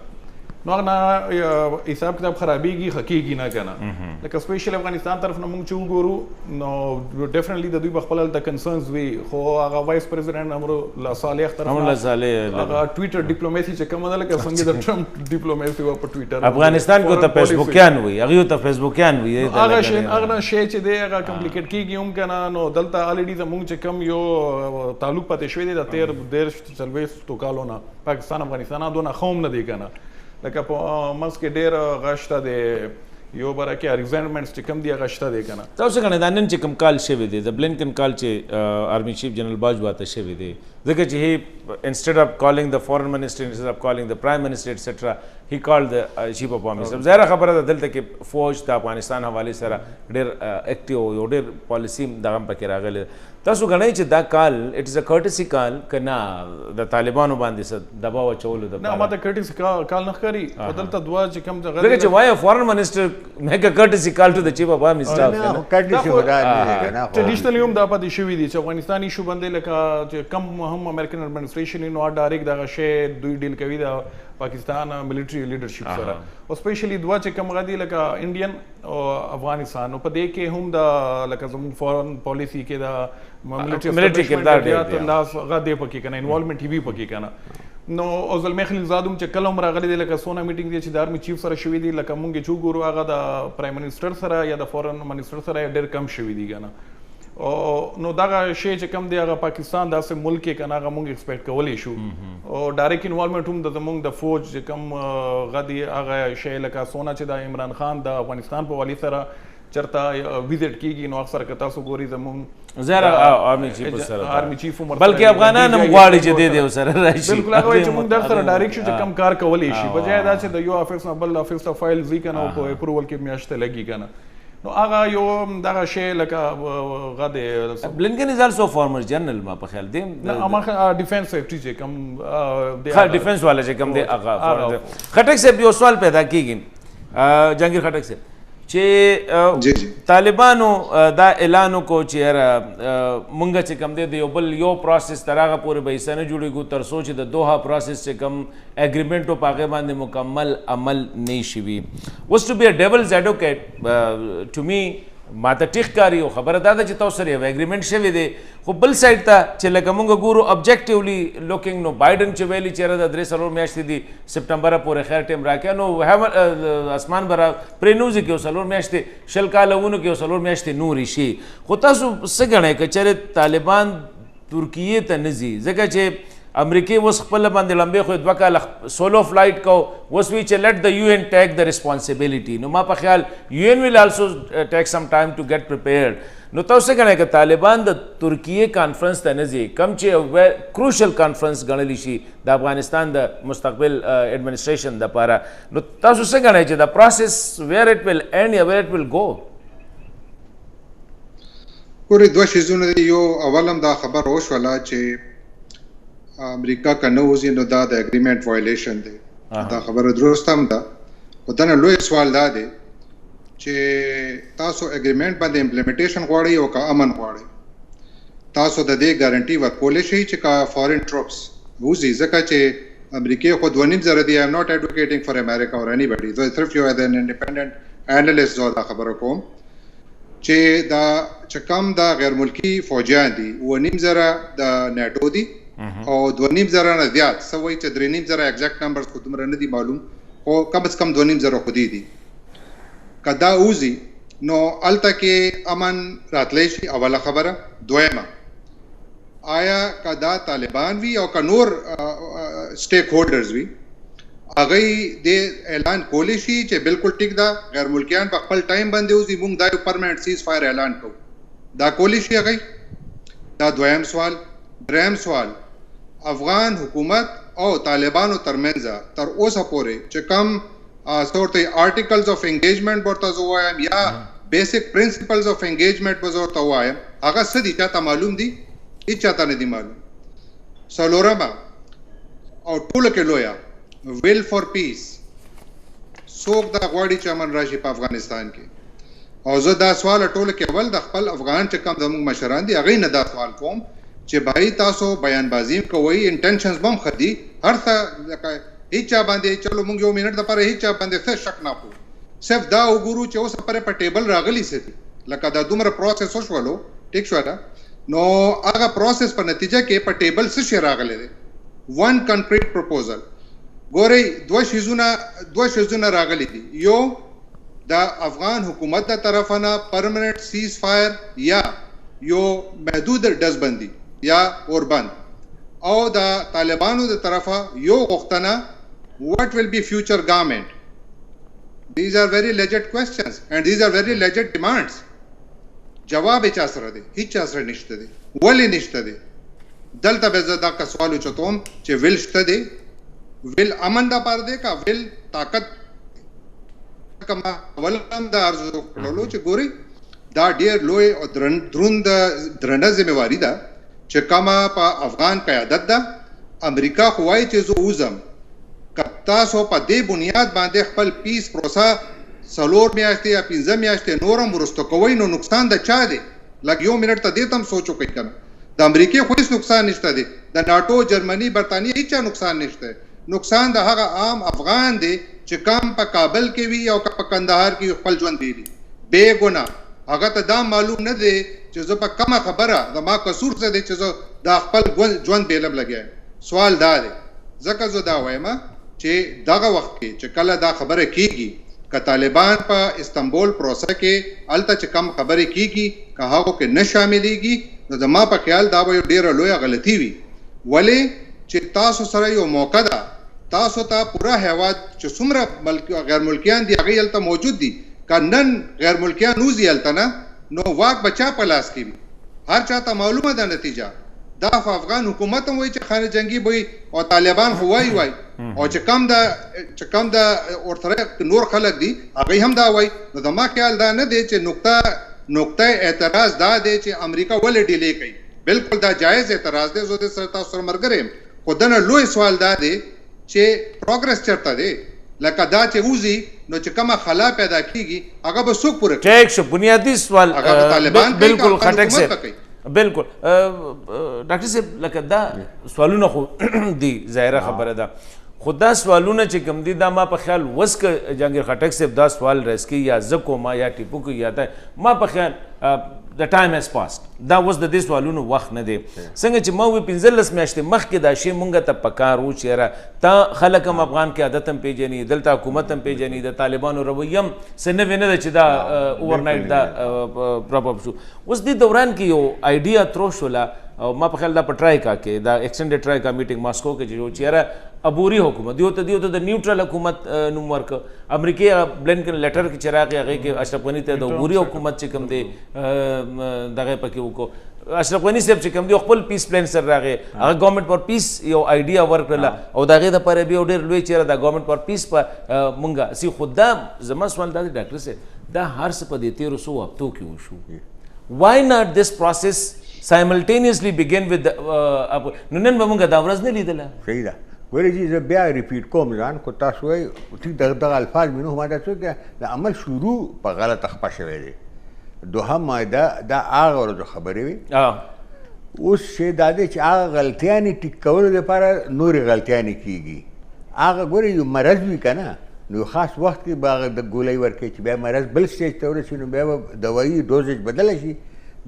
نو هغه نه حساب کتاب خرابېږي حقیقي نه کنه لکه سپیشل افغانستان طرف نه موږ چې وګورو نو ډیفینټلی د دوی په خپل د کنسرنز وي خو هغه وایس پریزیډنټ امرالله صالح طرف امرالله صالح هغه ټویټر ډیپلوماسي چې کومه ده لکه څنګه د ټرمپ ډیپلوماسي و په ټویټر افغانستان کو ته فیسبوکیان وي هغه ته فیسبوکیان وي هغه شی چې دی هغه کمپلیکیټ کیږي هم کنه نو دلته الریډي زموږ چې کم یو تعلق پاتې شوی دی د 13 کالو نه پاکستان افغانستان دونه خوم نه دی کنه لکه په منځ کې ډېر غشته دی یو بره کې ریزنټمنټس چې کوم دي هغه شته دی که نه تاسو ګڼئ دا نن چې کوم کال شوی دی د بلنکن کال چې آرمی چیف جنرل باجوا ته شوی دی ځکه چې هی انسټیډ اف کالینګ د فورن منسټر انسټیډ اف کالینګ د پرایم منسټر ایټسټرا هی کالډ د چیف اف آرمی سټاف ظاهره خبره ده دلته کې فوج د افغانستان حوالې سره ډېر اکټیو یو ډېر پالیسي دغه هم پکې راغلی تاسو ګڼئ چې دا کال اټ از ا کورټسي کال که نه د طالبانو باندې څه دباو اچولو دپاره نه ماته کورټسي کال نه ښکاري خو دلته دوه چې کوم ځکه چې وای فورن منسټر میک ا کورټسي کال ټو د چیف اف آرمی سټاف ټریډیشنلی هم دا پاتې شوي دي چې افغانستان ایشو باندې لکه چې کم هم امریکن اډمنسټریشن نو ډایرکټ دغه شی دوی ډیل کوي د پاکستان ملټري لیډرشپ سره او سپیشلی دوه چې کوم غدي لکه انډین او افغانستان په دې کې هم د لکه زموږ فورن پالیسی کې د ملټري کردار دی لاس غدي پکې کنه انوالومنت وی پکې کنه نو او زلمی خلیلزاد هم چې کله هم راغلی دی لکه سونه میټینګ دی چې د آرمی چیف سره شوی دی لکه مونږ چې وګورو هغه د پرایم منسټر سره یا د فورن منسټر سره ډېر کم شوی دی کنه نو دغه شی چې کوم دی هغه پاکستان داسې ملک کې کنه هغه مونږ ایکسپیکټ کولی شو او ډایرکټ انوالومنت هم د زمونږ د فوج چې کوم غدي هغه شی لکه سونه چې د عمران خان د افغانستان په والی سره چرته ویزټ کیږي نو اکثر که تاسو ګوري زمونږ زهره آرمی چیف سره آرمی چیف هم بلکې افغانان هم غواړي چې دې دې سره راشي بالکل هغه چې موږ در سره ډایرکټ شو چې کم کار کولی شي بجای دا چې د یو افیس نه بل افیس ته فایل ځي کنه او په اپروول کې میاشته لګي کنه نو هغه یو دغه شی لکه غده بلنکن از آلسو فارمر جنرل ما په خیال دی نه ما ډیفنس سیفټی چې کم ها ډیفنس والا چې کم دی هغه خټک صاحب یو سوال پیدا کیږي جهانگیر خټک صاحب چې طالبانو دا اعلان وکړو چې یاره مونږ چې کوم دی د یو بل یو پروسس تر هغه پورې به حصه نه جوړېږو تر څو چې د دوحه پروسس چې کوم اګریمنټ و په هغې باندې مکمل عمل نه شي وي. اوس ټو بی ا ډیولز ایډوکیټ ټو می ما ته ټیک کاري او خبره دا ده چې تاسو سره یو اګریمنټ شوی دی خو بل سایډ ته چې لکه مونږ ګورو ابجیکټیولی لوکینګ نو بایډن چې ویلي چې د 3 میاشتې دي سپټمبره پورې خیر ټیم راکړه نو اسمان به پرېنوځي کې 4 میاشتې 20 کاله ونو کې 4 میاشتې نورې شي. خو تاسو څه ګڼئ که چېرې طالبان ترکیې ته نه ځي ځکه چې امریکای اوس خپل باندې لمبې خو 2 کاله سولو فلایټ کو اوس وی چې لیټ د یو ان ټیک د ریسپانسیبিলিټي نو ما په خیال یو ان ویل آلسو ټیک سم ټایم ټو ګیټ پریپیرډ. نو تاسو څنګه که طالبان د ترکیې کانفرنس ته نه ځي کم چې کروشل کانفرنس ګڼلی شي د افغانستان د مستقبل ایڈمنسټریشن دپاره نو تاسو څنګه چې د پروسس ویر اټ ویل اینډ یا ویر اټ ویل گو؟ ګورې دوه شیزونه دي. یو اول هم دا خبر وشوله چې امریکا که نه وځي نو دا د اګریمنټ وایلیشن دی. دا خبره درست هم ده خو دنه لوی سوال دا دی چې تاسو اګریمنټ باندې امپلیمنټیشن غواړئ او که امن غواړئ تاسو د دې ګارنټي ورکولی شئ چې که فارن ټروپس وځي ځکه چې امریکای خو 2.5 دی. ایم ناٹ ایډوکیټینګ فار امریکا اور اینی بډي زه صرف یو ایز ان انډیپندنٹ انالیست زه دا خبره کوم چې دا چې کم دا غیر ملکی فوجیان دي 2.5 د نیټو دي او 2.5 نه زیات سوي چې 3.5 ایگزیکټ نمبرز خو دومره نه دي معلوم خو کم از کم 2.5 خو دي کدا اوزي نو الته کې امن راتلی شي. اوله خبره. دویمه آیا کدا طالبان وی او که نور سټیک هولډرز وی هغه د اعلان کولی شي چې بالکل ټیک دا غیر ملکیان په خپل ټایم باندې اوزي موږ دا پرمننٹ سیز فایر اعلان کوو دا کولی شي هغه؟ دا دویم سوال. دریم سوال افغان حکومت او طالبانو ترمنځ تر اوسه پورې چې کم سورته آرټیکلز اف انګیجمنٹ ورته زه وایم یا بیسک پرنسپلز اف انګیجمنٹ به زه ورته وایم هغه څه دي چاته معلوم دي؟ هیڅ چاته نه دي معلوم. څلورمه او ټوله کې لویه ویل فار پیس څوک دا غواړي چې امن راشي په افغانستان کې؟ او زه دا سوال ټوله کې اول د خپل افغان چې کوم زموږ مشران دي هغوی نه دا سوال کوم چې بھائی تاسو بیان بازی کوئ انټنشنز بم خدي هر څه هیڅ چا باندې چلو موږ یو منټ دپاره هیڅ چا باندې څه شک نه کوو صرف دا وګورو چې اوس پرې په ټیبل راغلی څه دي لکه دا دومره پروسس وشولو ټیک شوله نو هغه پروسس په نتیجه کې په ټیبل څه شی راغلی دی؟ ون کنکریټ پروپوزل. ګورئ دوه شیزونه راغلی دي. یو د افغان حکومت د طرفه نه پرمننٹ سیز فایر یا یو محدود ډزبندي یا اوربند او د طالبانو د طرفه یو غوښتنه what will be future government. These are very legit questions and these are very legit demands. جواب چا سره دی؟ هیڅ چا سره نشته دی. ولې نشته دی؟ دلته به زه دا سوال اوچتوم چې ویل شته دی؟ ویل امن دپاره دی که ویل طاقت؟ کما اول هم دا ارزو کړلو چې ګورئ دا ډېر لوی او درنه ذمهواري ده چې کومه په افغان قیادت ده. امریکا خو وایي چې زه وځم که تاسو په دې بنیاد باندې خپل پیس پروسه 4 میاشتې یا 15 میاشتې نور هم وروسته کوئ نو نقصان د چا دی؟ لږ یو منټ ته دې ته هم سوچ وکړئ که نه د امریکې خو هېڅ نقصان نشته دی د ناټو جرمني برطانیې هېڅ چا نقصان نشته. نقصان د هغه عام افغان دی چې کم په کابل کې وي او که په کندهار کې خپل ژوند تېري بې ګناه هغه ته دا معلوم نه دی چې زه په کومه خبره زما قصور څه دی چې زه دا خپل ژوند بېلم لګیا. سوال دا دی ځکه زه دا وایم چې دغه وخت کې چې کله دا خبره کیږي که طالبان په استنبول پروسه کې هلته چې کم خبرې کیږي که هغو کې نه شاملېږي نو زما په خیال دا به یو ډېره لویه غلطي وي. ولې چې تاسو سره یو موقع ده تاسو ته پوره هیواد چې څومره غیر ملکیان دي هغوی هلته موجود دي که نن غیر ملکیان وځي هلته نه نو واک به چا په لاس کې وي؟ هر چا ته معلومه ده نتیجه. دا خو افغان حکومت هم وایي چې خانه جنګي به او طالبان خو وایي او چې کم د ورسره نور خلک دي هغوی هم دا وایي. نو زما خیال دا نه دی چې نقطه اعتراض دا دی چې امریکا ولې ډیلې کوي. بالکل دا جایز اعتراض دی. زه د سره تاسو سره ملګری یم خو دنه لوی سوال دا دی چې پروګرس چېرته دی؟ لکه دا چې وځي نو چې کومه خلا پیدا کیږي هغه به څوک پوره ټیک شو بنیادی سوال بالکل خټک سے بالکل ډاکټر صاحب لکه دا سوالونه خو دي ظاهره خبره ده خو دا سوالونه چې کوم دي دا ما په خیال وس که جهانګیر خټک صاحب دا سوال رس کی یا زکو ما یا ټیپو کو یا ما په خیال the time has passed دا اوس د دې سوالونو وخت نه دی څنګه چې ما وی 15 میاشتې مخکې دا شی مونږ ته پکار و چیرې تا خلک هم افغان کې عادت هم پیژني دلته حکومت هم پیژني د طالبانو رویه هم څه نوی نه ده چې دا اوورنایټ دا پراپر شو اوس دې دوران کې یو آیډیا ترو شوله او ما په خیال دا په ټرایکا کې دا ایکسټنډډ ټرایکا میټینګ ماسکو کې چې چیرې عبوري حکومت دیو ته د نیوټرل حکومت نوم ورک امریکای بلنکن لیټر کې چراغ هغه کې اشرف غنی ته د عبوري حکومت چې کوم دی دغه پکې وکړو اشرف غنی صاحب چې کوم دی خپل پیس پلان سره راغی هغه ګورنمنت فار پیس یو آیډیا ورکړه او دغه د پاره به ډېر لوی چیرې د ګورنمنت فار پیس په مونږه سی خدا زما سوال دا ډاکټر صاحب دا هر څه په دې 1300 هفتو کې وشو why not this process simultaneously begin with نو نن به مونږ دا ورځ نه لیدله صحیح ده ګورې چې زه بیا ریپیټ کوم ځان خو تاسو وایي ټیک دغه الفاظ مې نو ما دا څه کې د عمل شروع په غلطه خپه شوی دی دوهم مایده دا هغه ورځو خبرې وي اوس چې دا دی چې هغه غلطیانې ټیک کولو لپاره نورې غلطیانې کیږي هغه ګورې یو مرض وي که نه نو خاص وخت کې به هغه د ګولۍ ورکوي چې بیا مرض بل سټیج ته ورسي نو بیا به دوایي ډوزیج بدله شي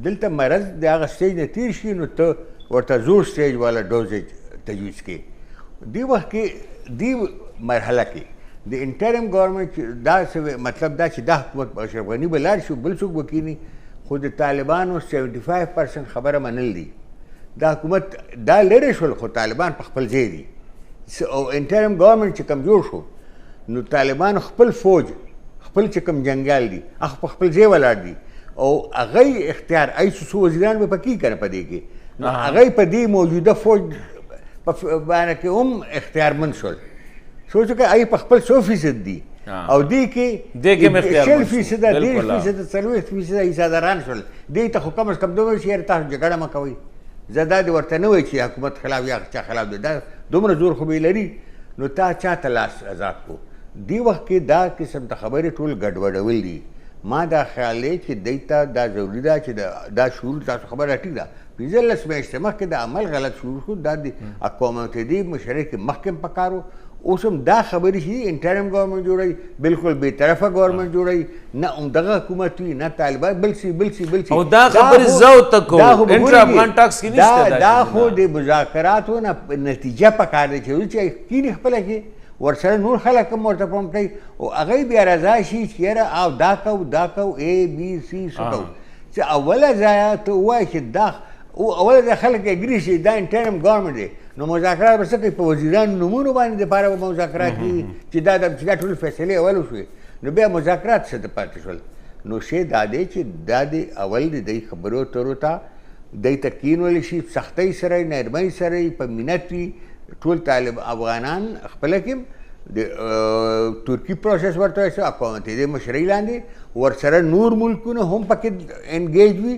دلته مرض د هغه سټیج نه تیر شي نو ته ورته زور سټیج والا ډوزیج تجویز کړي دی وخت کې دی مرحله کې د انټرم ګورنمنټ دا مطلب دا چې دا حکومت اشرف غني به لاړ شي بل څوک به کینی خو د طالبانو 75% خبره منل دي دا حکومت دا لرې شول خو طالبان په خپل ځای دي او انټرم ګورنمنټ چې کوم جوړ شو نو طالبان خپل فوج خپل چې کوم جنګال دي هغه په خپل ځای ولاړ دي او هغه اختیار ایسو وزیران به پکې کنه پدې کې نو هغه په دې موجوده فوج په باندې کې هم اختیارمند شول سوچو کې ای په خپل 100% دي او دې کې 40% 30% 40% ایزاداران شول دې ته حکومت کم دوه شي تاسو جګړه ما کوي زدا دې ورته نه وای چې حکومت خلاف یا چا خلاف دی دا دومره زور خو به لري نو تا چا تلاش آزاد کو دی وخت کې دا قسم ته خبرې ټول ګډوډول دي ما دا خیال دی چې دیتا دا ضروري ده چې دا شعور تاسو خبره ټیک ده 15 میاشتې مخکې د عمل غلط شروع شو دا د اقوام متحده مشرک محکم پکارو اوس هم دا خبرې شي انټرم ګورنمنټ جوړوي بالکل بې طرفه ګورنمنټ جوړوي نه همدغه حکومت وي نه طالبان بل شي او دا خبرې زو تکو انټر افغان ټاکس کې نشته دا خو د مذاکراتو نه نتیجه پکار دی چې کینې خپله کې ورسره نور خلک هم ورته پام کوي او هغوی بیا رضا شي چې یاره او دا کو اے بي سی څه کوو چې اوله ځایه ته ووایې چې دا اوله د خلک اګري شي دا انټرم ګورنمنټ دی نو مذاکرات به څه کوي په وزیرانو نومونو باندې دپاره به مذاکرات کېږي چې دا ټول فیصلې اول وشوې نو بیا مذاکرات څه ته پاتې شول نو شی دا دی چې دا د اول د دوی خبرو ترو ته دوی ته کینولی شي سختۍ سره نرمۍ سره په مینت وي ټول طالب افغانان خپله کې د ترکی پروسس ورته شو اقوام متحده مشرۍ لاندې ورسره نور ملکونه هم پکې انګیج وي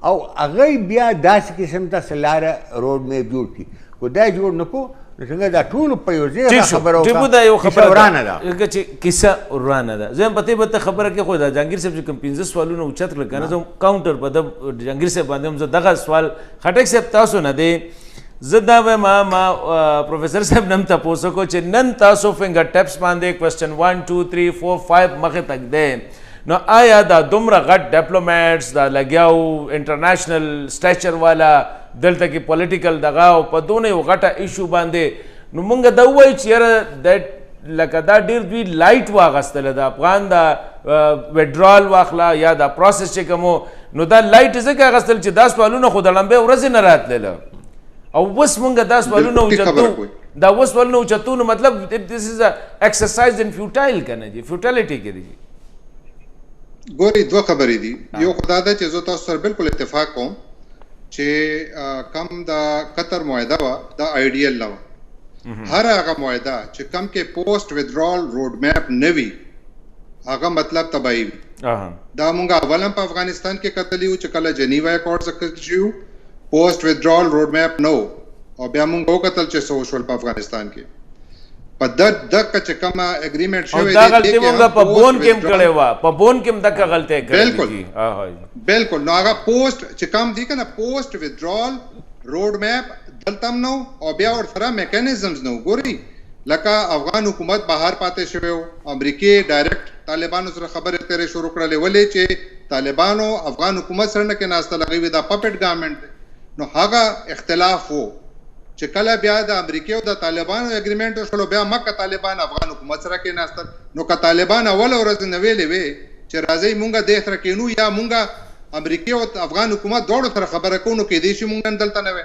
او هغه بیا داسې قسم ته لاره روډ میپ جوړ کړي خو دا جوړ نه کړو نو څنګه دا ټول په یو ځای خبره وکړه دا یو خبره ورانه ده چې کیسه ورانه ده زه هم پته به خبره کې خو دا جهانګیر صاحب چې کوم 15 سوالونه اوچت کړل کنه زه کاونټر په د جهانګیر صاحب باندې هم دغه سوال خټک صاحب تاسو نه دی زه دا وایم ما پروفیسر صاحب نن تاسو کو چې نن تاسو فنګر ټپس باندې کوېسچن 1 2 3 4 5 مخه تک دی نو آیا دا دومره غټ ډیپلومیټس دا لګیاو انټرنیشنل سټیچر والا دلته کې پولیټیکل دغه او په دونه یو غټه ایشو باندې نو مونږ دا وایو چې یاره دیټ لکه دا ډېر دوی لایټ واغستله د افغان دا وډرال واخله یا دا پروسس چې کوم نو دا لایټ ځکه اغستل چې دا سوالونه خو د لمبې ورځې نه راتلله او اوس مونږ دا سوالونه اوچتو دا اوس سوالونه اوچتو نو مطلب دس از ایکسرسایز ان فیوټایل که نه جي فیوټیلیټي کې دی ګوري دوه خبرې دي یو خدا ده چې زه تاسو سره بالکل اتفاق کوم چې کم دا قطر معاهده وه دا آیډیل نه وه هر هغه معاهده چې کم کې پوسټ ویدرال روډ میپ نه وي هغه مطلب تباهي وي دا مونږ اول هم په افغانستان کې کتلي وو چې کله جنیوا اکارډز اخیستل شوي پوسټ ویدرال روډ میپ نه و او بیا مونږ وکتل چې څه وشول په افغانستان کې په دغه چې کومه اګریمنټ شوی دا غلطي مونږه په بون کې کړې وا په بون کې دغه غلطي کړې بالکل نو هغه پوسټ چې کوم دی کنه پوسټ ویدرال روډ میپ دلته نو او بیا ور سره میکانیزمز نو ګوري لکه افغان حکومت بهر پاتې شوی امریکای ډایرکټ طالبانو سره خبرې اترې شروع کړلې ولې چې طالبانو افغان حکومت سره نه کې ناسته لګوي دا پپټ ګورنمنت نو هغه اختلاف وو چې کله بیا د امریکای او د طالبانو اګریمنټ وشول بیا مکه طالبان افغان حکومت سره کې ناسته نو که طالبان اول ورځ نه ویلې وي چې راځي مونږه د اخر کینو یا مونږه امریکای او افغان حکومت دوړو سره خبره کوو کې دې شي مونږ دلته نه وي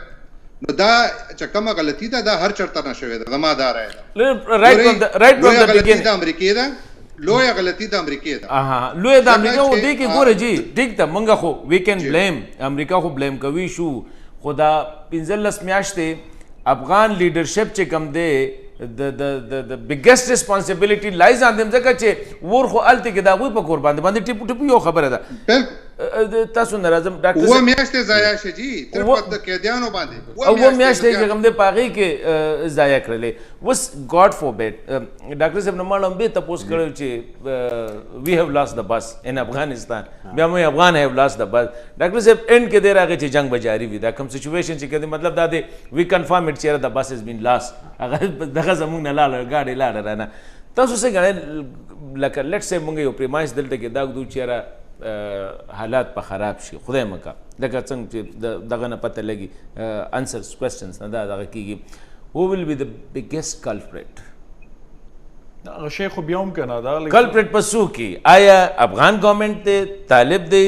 نو دا چې کومه غلطي ده دا هر چرته نشوي ده زما دا راي ده رائټ فرام د بګین د امریکای ده لوی غلطي د امریکای ده لوی د امریکا و دې کې ګوره جی ټیک ته مونږ خو وی کین بلیم امریکا خو بلیم کوي شو خدا 15 میاشتې افغان لیډرشپ چې کم دی د بیګیسټ ریسپانسیبিলিټي لایز آن دم ځکه چې ور خو الته کې دا غوي په قربان باندې ټیپو ټیپو یو خبره ده تاسو ناراضم ډاکټر و میاشتې ضایع شي جی تر په قیدیانو باندې و میاشتې چې کم دی پاغي کې ضایع کړلې وس ګاډ فوربیډ ډاکټر صاحب نو مالم به تاسو کړو چې وی هاف لاست د بس ان افغانستان بیا مې افغان هاف لاست د بس ډاکټر صاحب اند کې دی راغی چې جنگ بجاری وي دا کوم سچويشن چې کدي مطلب دا دی وی کنفرم اټ چې د بس از بین لاست هغه دغه زمونږ نه لاړ ګاډي لاړ رانه تاسو څنګه غواړئ لکه لیټس سه مونږ یو پریمایس دلته کې دا دوی چیرې حالات په خراب شي خدای مکه لکه څنګه چې دغه نه پته لګي انسرز کوېسچنز نه دا دغه کیږي who will be the biggest culprit هغه شی خو بیا هم کنه دا culprit په څو کې آیا افغان ګورنمنت دی طالب دی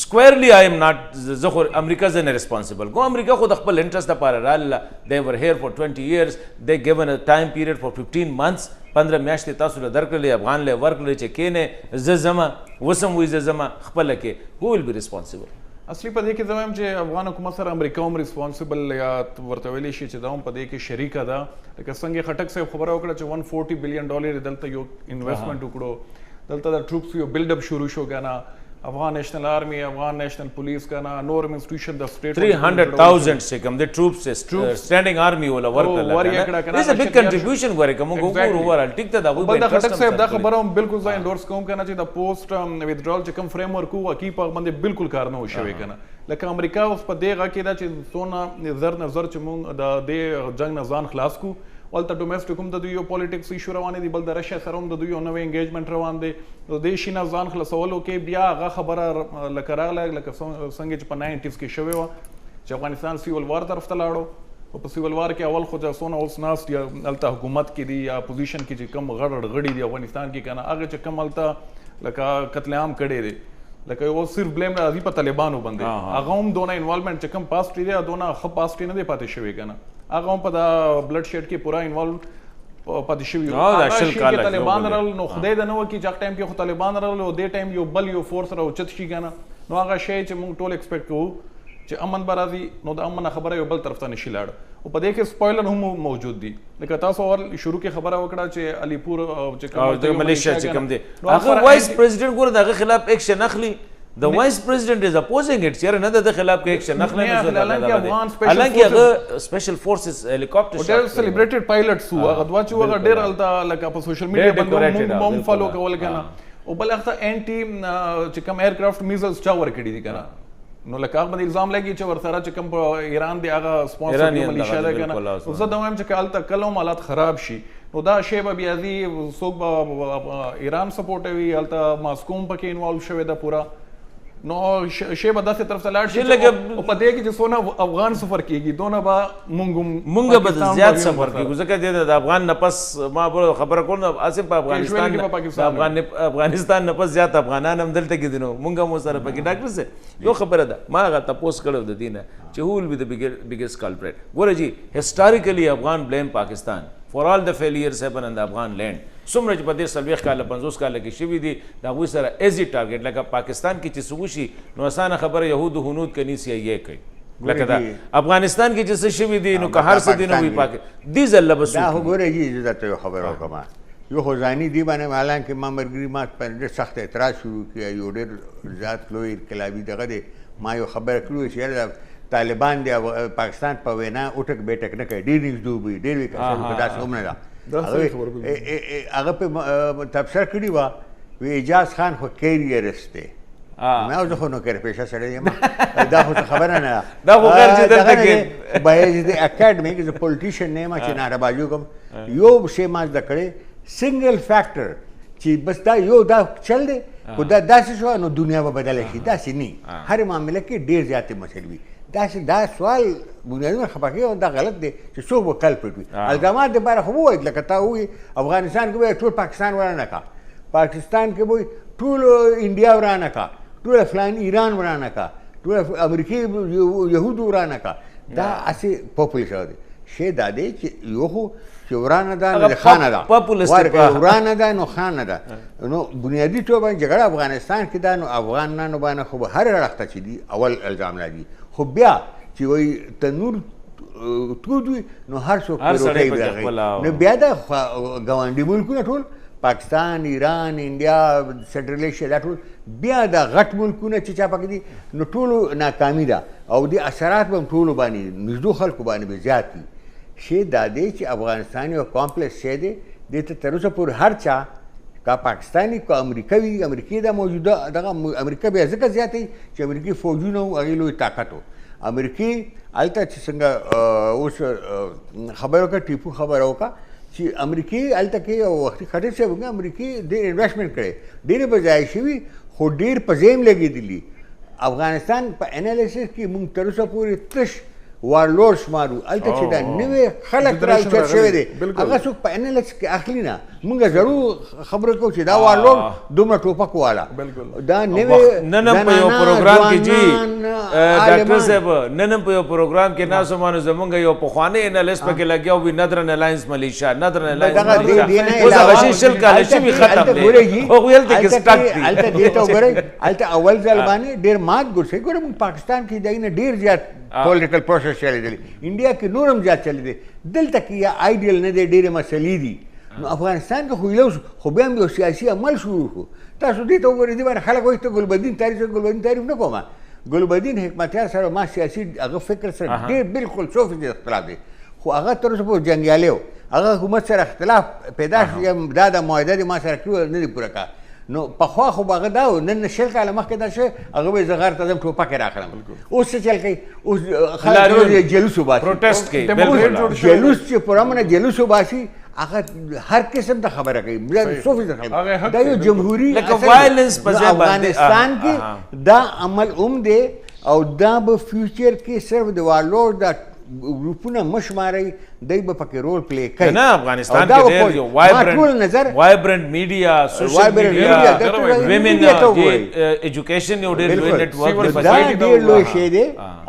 squarely I am not زخور امریکا زنه responsible go امریکا خود خپل انټرست لپاره رااله they were here for 20 years they given a time period for 15 months 15 میاشتې تاسو له درکړلې افغان له ورکړلې چې کینه زما وسم وې زما خپل کې who will be responsible اصلي په دې کې زموږ چې افغان حکومت سره امریکا هم ریسپانسیبل یا ورته ویلی شي چې دا هم په دې کې شریکه ده لکه څنګه خټک صاحب خبره وکړه چې $140 بلین دلته یو انویسټمنټ وکړو دلته د ټروپس یو بلډ اپ شروع شو کنه افغان نیشنل آرمی افغان نیشنل پولیس کا نا نور انسٹیٹیوشن د سٹیٹ 300,000 سے کم د ټروپس سټینډینګ آرمی ولا ورکل دا از ا بیگ کنټریبیوشن غوړي کوم ګورو اوورال ټیک ته دا بل د خټک صاحب دا خبره هم بالکل ځای انډورس کوم کنه چې د پوسټ ویدرال چې کوم فریم ورک وو کی په باندې بالکل کار نه وشوي کنه لکه امریکا اوس په دې غا کې دا چې سونه نظر چې مونږ د دې جنگ نه ځان خلاص کو ولته ډومېسټک هم د دوی یو پولیټکس ایشو روان دي بل د رشیا سره هم د دوی یو نوې انګیجمنټ روان دی د دې شي نه ځان خلاصولو کې بیا هغه خبره لکه راغله لکه څنګه چې په 90s کې شوې وه چې افغانستان سیول وار طرف ته لاړو او په سیول وار کې اول خو ځاسونه اوس ناست یا هلته حکومت کې دي یا اپوزیشن کې چې کم غړي دي افغانستان کې کنه هغه چې کم هلته لکه قتل عام کړی دی لکه یو صرف بلیم راځي په طالبانو باندې هغه هم دونه انوالومنټ چې کم پاسټ دی دونه ښه پاسټ نه دی پاتې شوی کنه هغه هم په دا بلډ شیډ کې پورا انوالو پاتې شوی هغه شي کې طالبان رال نو خدای د نو کې چې ټایم کې خو طالبان رال او دې ټایم یو بل یو فورس راوچت شي کنه نو هغه شی چې موږ ټول ایکسپیکټ کوو چې امن به راځي نو د امن خبره یو بل طرف ته نشي لاړ او په دې کې سپویلر هم موجود دي لکه تاسو اول شروع کې خبره وکړه چې علی پور چې کوم د ملیشیا چې کوم دي هغه وایس پریزیډنټ ګور دغه خلاف ایکشن اخلي The vice president is opposing it. چیرې نه د خلاف کې ایکشن اخلي حالانکه هغه سپیشل فورسز هلیکاپټر ډېر سلیبریټډ پایلټس وو هغه دوا چې هغه ډېر الته لکه په سوشل میډیا باندې هم فالو کول کنه او بل هغه انټي چې کوم ایرکرافټ میزلز چا ورکړي دي کنه نو لکه هغه باندې الزام لګي چې ورسره چې کوم په ایران دی هغه سپانسر دی ملیشیا ده کنه نو زه دا وایم چې الته کلم حالات خراب شي نو دا شی به بیا دی څوک ایران سپورټ وي الته ماسکو پکې انوالو شوی دا پورا نو شی به داسې طرف ته لاړ شي او په دې کې چې څونه افغان سفر کېږي دونه به مونږ به زیات سفر کېږو ځکه د افغان نفس ما خبره کوم اصل په افغانستان نفس زیات افغانان هم دلته کې دي نو مونږ هم سره پکې ډاکټر صاحب یو خبره ده ما هغه تپوس کړو د دې نه چې who will be the biggest culprit ګوره جی historically افغان blame پاکستان for all the failures happen in the Afghan land څومره چې په دې 40 کاله 50 کاله کې شوي دي د هغوی سره ایزي ټارګېټ لکه پاکستان کې چې څه وشي نو اسانه خبره یهود و هنود کني CIA کوي لکه دا افغانستان کې چې څه شوي دي نو که هر څه دي نو وي دي ځله به دا خو ګوره جي زه درته یو خبره وکړم یو خو ځاني دي باندې حالانکه ما ملګري ما پر ډېر سخت اعتراض شروع کړی یو ډېر زیات لوی انقلابي دغه دی ما یو خبره کړې چې طالبان دی پاکستان په وینا اوټک بیټک نه کوي ډېر نږدې وي ډېر وي که داسې هم نه ده هغه په تبصره کړي وه وی اعجاز خان خو کیریرست دی ما زه خو نوکر پیشه سړی یم دا خو خبره نه دا خو غیر چې دلته کې باید د اکیډمیک از پولیټیشن نه ما چې ناربازي کوم یو شی ما زده کړی سنگل فیکټر چې بس دا یو دا چل دی خو دا داسې شو نو دنیا به بدله شي داسې نه هر معامله کې ډېر زیاتې مسلې وي دا سوال بنیادونه خفه کوي او دا غلط دی چې څوک به کلپټ وي الزامات دپاره خو ووایي لکه تا ووایي افغانستان کې به ټول پاکستان ورانه کا پاکستان کې به ټول انډیا ورانه کا ټول فلان ایران ورانه کا ټول امریکې یهود ورانه کا دا هسې پاپول شوی دی شی دا دی چې یو خو چې ورانه ده نو خانه ده ورانه ده نو خانه ده نو بنیادي توګه جګړه افغانستان کې ده نو افغانانو باندې خو به هر اړخ ته چې دي اول الزام لګي خو بیا چې وایي تنور تود وي نو هر څوک روټۍ به نو بیا د ګاونډي ملکونه ټول پاکستان ایران انډیا سنټرل ایشیا دا ټول بیا د غټ ملکونه چې چا پکې دي نو ټولو ناکامي ده او د اثرات به هم ټولو باندې نږدو خلکو باندې به زیات وي شی دا دی چې افغانستان یو کامپلیکس شی دی دې ته تر اوسه پورې هر چا که پاکستاني که امریکوي امریکې دا موجوده دغه امریکا بیا ځکه زیات دی چې امریکې فوجونه و هغې لوی طاقت و امریکې هلته چې څنګه اوس خبره وکړه ټیپو خبره وکړه چې امریکې هلته کې یو وختي خټک صاحب وکړه امریکې ډېر انویسټمنټ کړی ډېرې به ضایع شوي خو ډېر په ځای هم لګېدلي افغانستان په انالیسس کې موږ تر اوسه پورې تش وارلوډ شمارو هلته چې دا نوی خلک راوچت شوی دی هغه څوک په انالیسس کې اخلي نه موږ ضرور خبره کوو چې دا وارلوډ دومره ټوپک والا دا نوی نن هم په یو پروګرام کې جی ډاکټر صاحب نن هم په یو پروګرام کې ناسو مانو زمونږ یو پخوانی انالیست پکې لګیا وي ندرن الاینس ملیشیا ندرن الاینس اوس هغه شي شل کاله شي ختم دی خو ویل ته کې سټاک دی هلته دې ته وګورئ هلته اول ځل باندې ډېر مات ګوډ شي ګوره موږ پاکستان کې دای نه ډېر زیات پولیټیکل پروسس چلیدلی انډیا کې نور هم زیات چلیدلی دلته کې یا آیډیل نه دی ډېرې مسلې دي نو افغانستان کې خو یو خو بیا هم یو سیاسي عمل شروع کړو تاسو دې ته وګورئ دې باندې خلک وایي ته ګلبدین تعریف نه کومه ګلبدین حکمتیار سره ما سیاسي هغه فکر سره ډېر بالکل 100% اختلاف دی خو هغه تر اوسه پورې جنګیالی و هغه حکومت سره اختلاف پیدا شو دا د معاهده دې ما سره کړي نه دي پوره کړه نو پخوا خو به هغه دا و نن شل کاله مخکې دا شوی هغه به یې زه غار ته ځم ټوپک یې راکړم اوس څه چل کوي اوس خلک جلوس وباسي جلوس چې پر امنه جلوس وباسي هغه هر قسم ته خبره کوي دا یو جمهوري افغانستان کې دا عمل هم دی او دا به فیوچر کې صرف د وارلوډ دا ګروپونه مشماري دای په پکې رول پلی کوي نه افغانستان کې ډېر یو وایبرنٹ میډیا سوشل میډیا ویمن ایجوکیشن یو ډېر لوی نیټ ورک دی دا ډېر لوی شی دی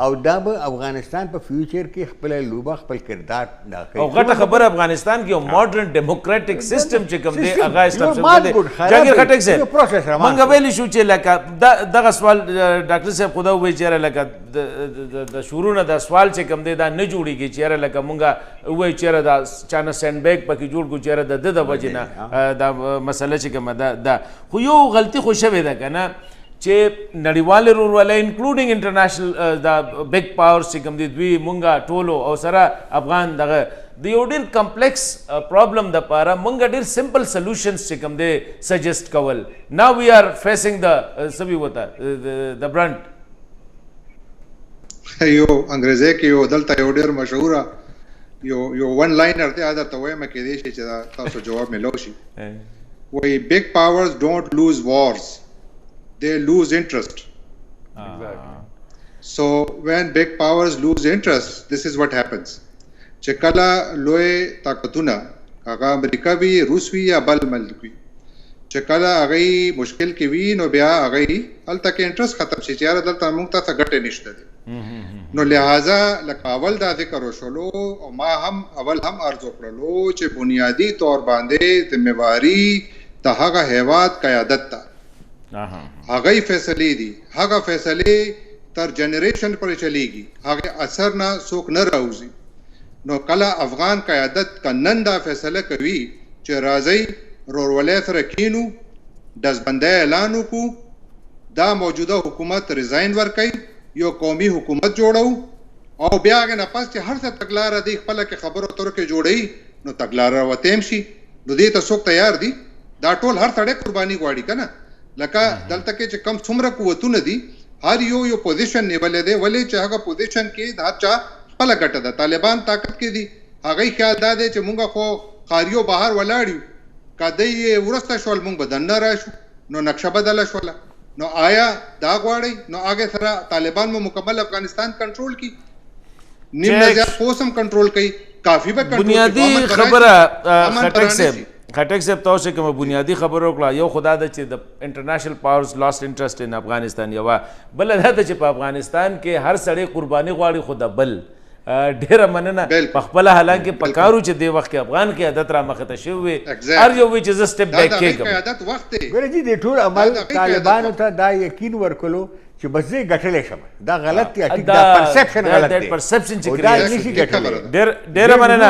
او دا به افغانستان په فیوچر کې خپل لوبه خپل کردار دا کوي او غټه خبره افغانستان کې یو ماډرن ډیموکراټک سیستم چې کوم دی هغه استابلیش دی جنگیر خټک صاحب منګه ویلی شو چې لکه دغه سوال ډاکټر صاحب خدا وایي چې لکه د شروع نه د سوال چې کوم دی دا نه جوړیږي چې لکه مونږه وایي چېرې دا چانه سینډ بیګ پکې جوړ کړو چېرې د ده د وجې نه دا مسله چې کومه ده خو یو غلطي خو شوې ده که نه چې نړیوالې ورورولۍ انکلوډینګ انټرنیشنل دا بیګ پاورز چې کوم دي دوی مونږه ټولو او سره افغان دغه د یو ډېر کمپلیکس پرابلم دپاره مونږ ډېر سمپل سلوشنز چې کوم دی سجیسټ کول ناو وی آر فیسنګ د څه وي ورته د برنټ یو انګریزي کې یو دلته یو ډېر مشهوره یو ون لاینر دی دا ته وایم کېدای شي چې تاسو جواب ملو شي وایي big powers don't lose wars they lose interest so when big powers lose interest this is what happens چې کله لوی طاقتونه هغه امریکا وي روس وي یا بل ملک وي چې کله هغه مشکل کې وي نو بیا هغه هلته کې انټرست ختم شي چې یاره دلته موږ ته څه ګټې نشته دي نو لہذا لکه اول دا ذکر وشولو او ما هم اول هم عرض وکړلو چې بنیادی طور باندې ذمہواری د هغه هیواد قیادت ته هغه فیصلې دي هغه فیصلې تر جنریشن پر چلیږي هغه اثر نه څوک نه راوځي نو کله افغان قیادت کنن دا فیصله کوي چې راځي رورولۍ سره کینو دزبندۍ اعلان وکړو دا موجوده حکومت ریزاین ورکوي یو قومي حکومت جوړو او بیا هغه نه پس چې هر څه تګلاره دی خپله کې خبرو اترو کې جوړوي نو تګلاره وتیم شي نو دې ته څوک تیار دي دا ټول هر سړی قرباني غواړي که نه لکه دلته کې چې کم څومره قوتونه دي هر یو پوزیشن نیولی دی ولې چې هغه پوزیشن کې د هر چا خپله ګټه ده طالبان طاقت کې دي هغوی خیال دا دی چې مونږ خو خاریو بهر ولاړ یو که دی یې وروسته شول مونږ به دننه راشو نو نقشه بدله شوله نو آیا دا غواړئ نو هغې سره طالبان مو مکمل افغانستان کنټرول کړي نیم نه زیات پوس هم کنټرول کوي کافي به کنټرول بنیادی خبره خټک صاحب تاسو کوم بنیادی خبره وکړه یو خدا د چې د انټرنیشنل پاورز لاست انټرست ان افغانستان یو بل دا چې په افغانستان کې هر سړی قرباني غواړي خو د بل ډیره مننه په خپل حالانکه پکارو چې دی وخت کې افغان کې عادت را مخته شوی هر یو چې ز سټپ بیک کېږم عادت وخت دی ګوره جی د ټول عمل طالبانو ته دا یقین ورکولو چې بس زه ګټلې شم دا غلط دی دا پرسپشن غلط دی پرسپشن چې دا نشي ګټلې ډیره مننه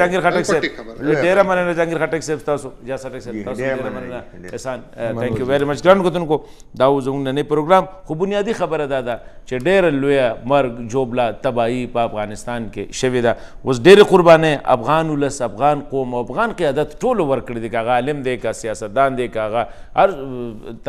جهانگیر خټک صاحب ډیره مننه جهانگیر خټک صاحب تاسو یا خټک صاحب تاسو ډیره مننه احسان ثانک یو ویری مچ ګران کوتونکو دا زموږ نه پروګرام خو بنیادی خبره ده چې ډیره لویه مرګ جوبلا تباہی په افغانستان کې شوې ده اوس ډیره قربانې افغان ولس افغان قوم او افغان قیادت ټول ورکړي دي که عالم دی که سیاستدان دی که هغه هر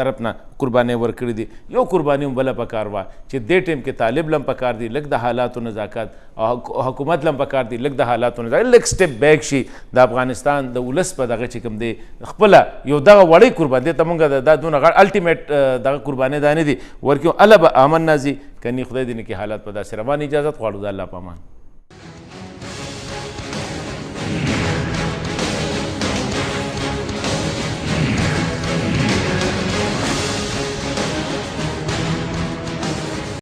طرف نه قربانې ورکړي دي یو قرباني هم بله پکار وه چې دې ټیم کې طالب لم پکار دي لږ د حالاتو نزاکت او حکومت لم پکار دي لږ د حالاتو نزاکت لږ سټپ بیک شي د افغانستان د ولس په دغه چې کوم دی خپله یو دغه وړی قربان دی ته مونږ دا دونه غټ الټیمیټ دغه قربانۍ دا نه دي ورکړو الله به امن نازي کني خدای دې نه کې حالات په داسې روان اجازت غواړو د الله په امان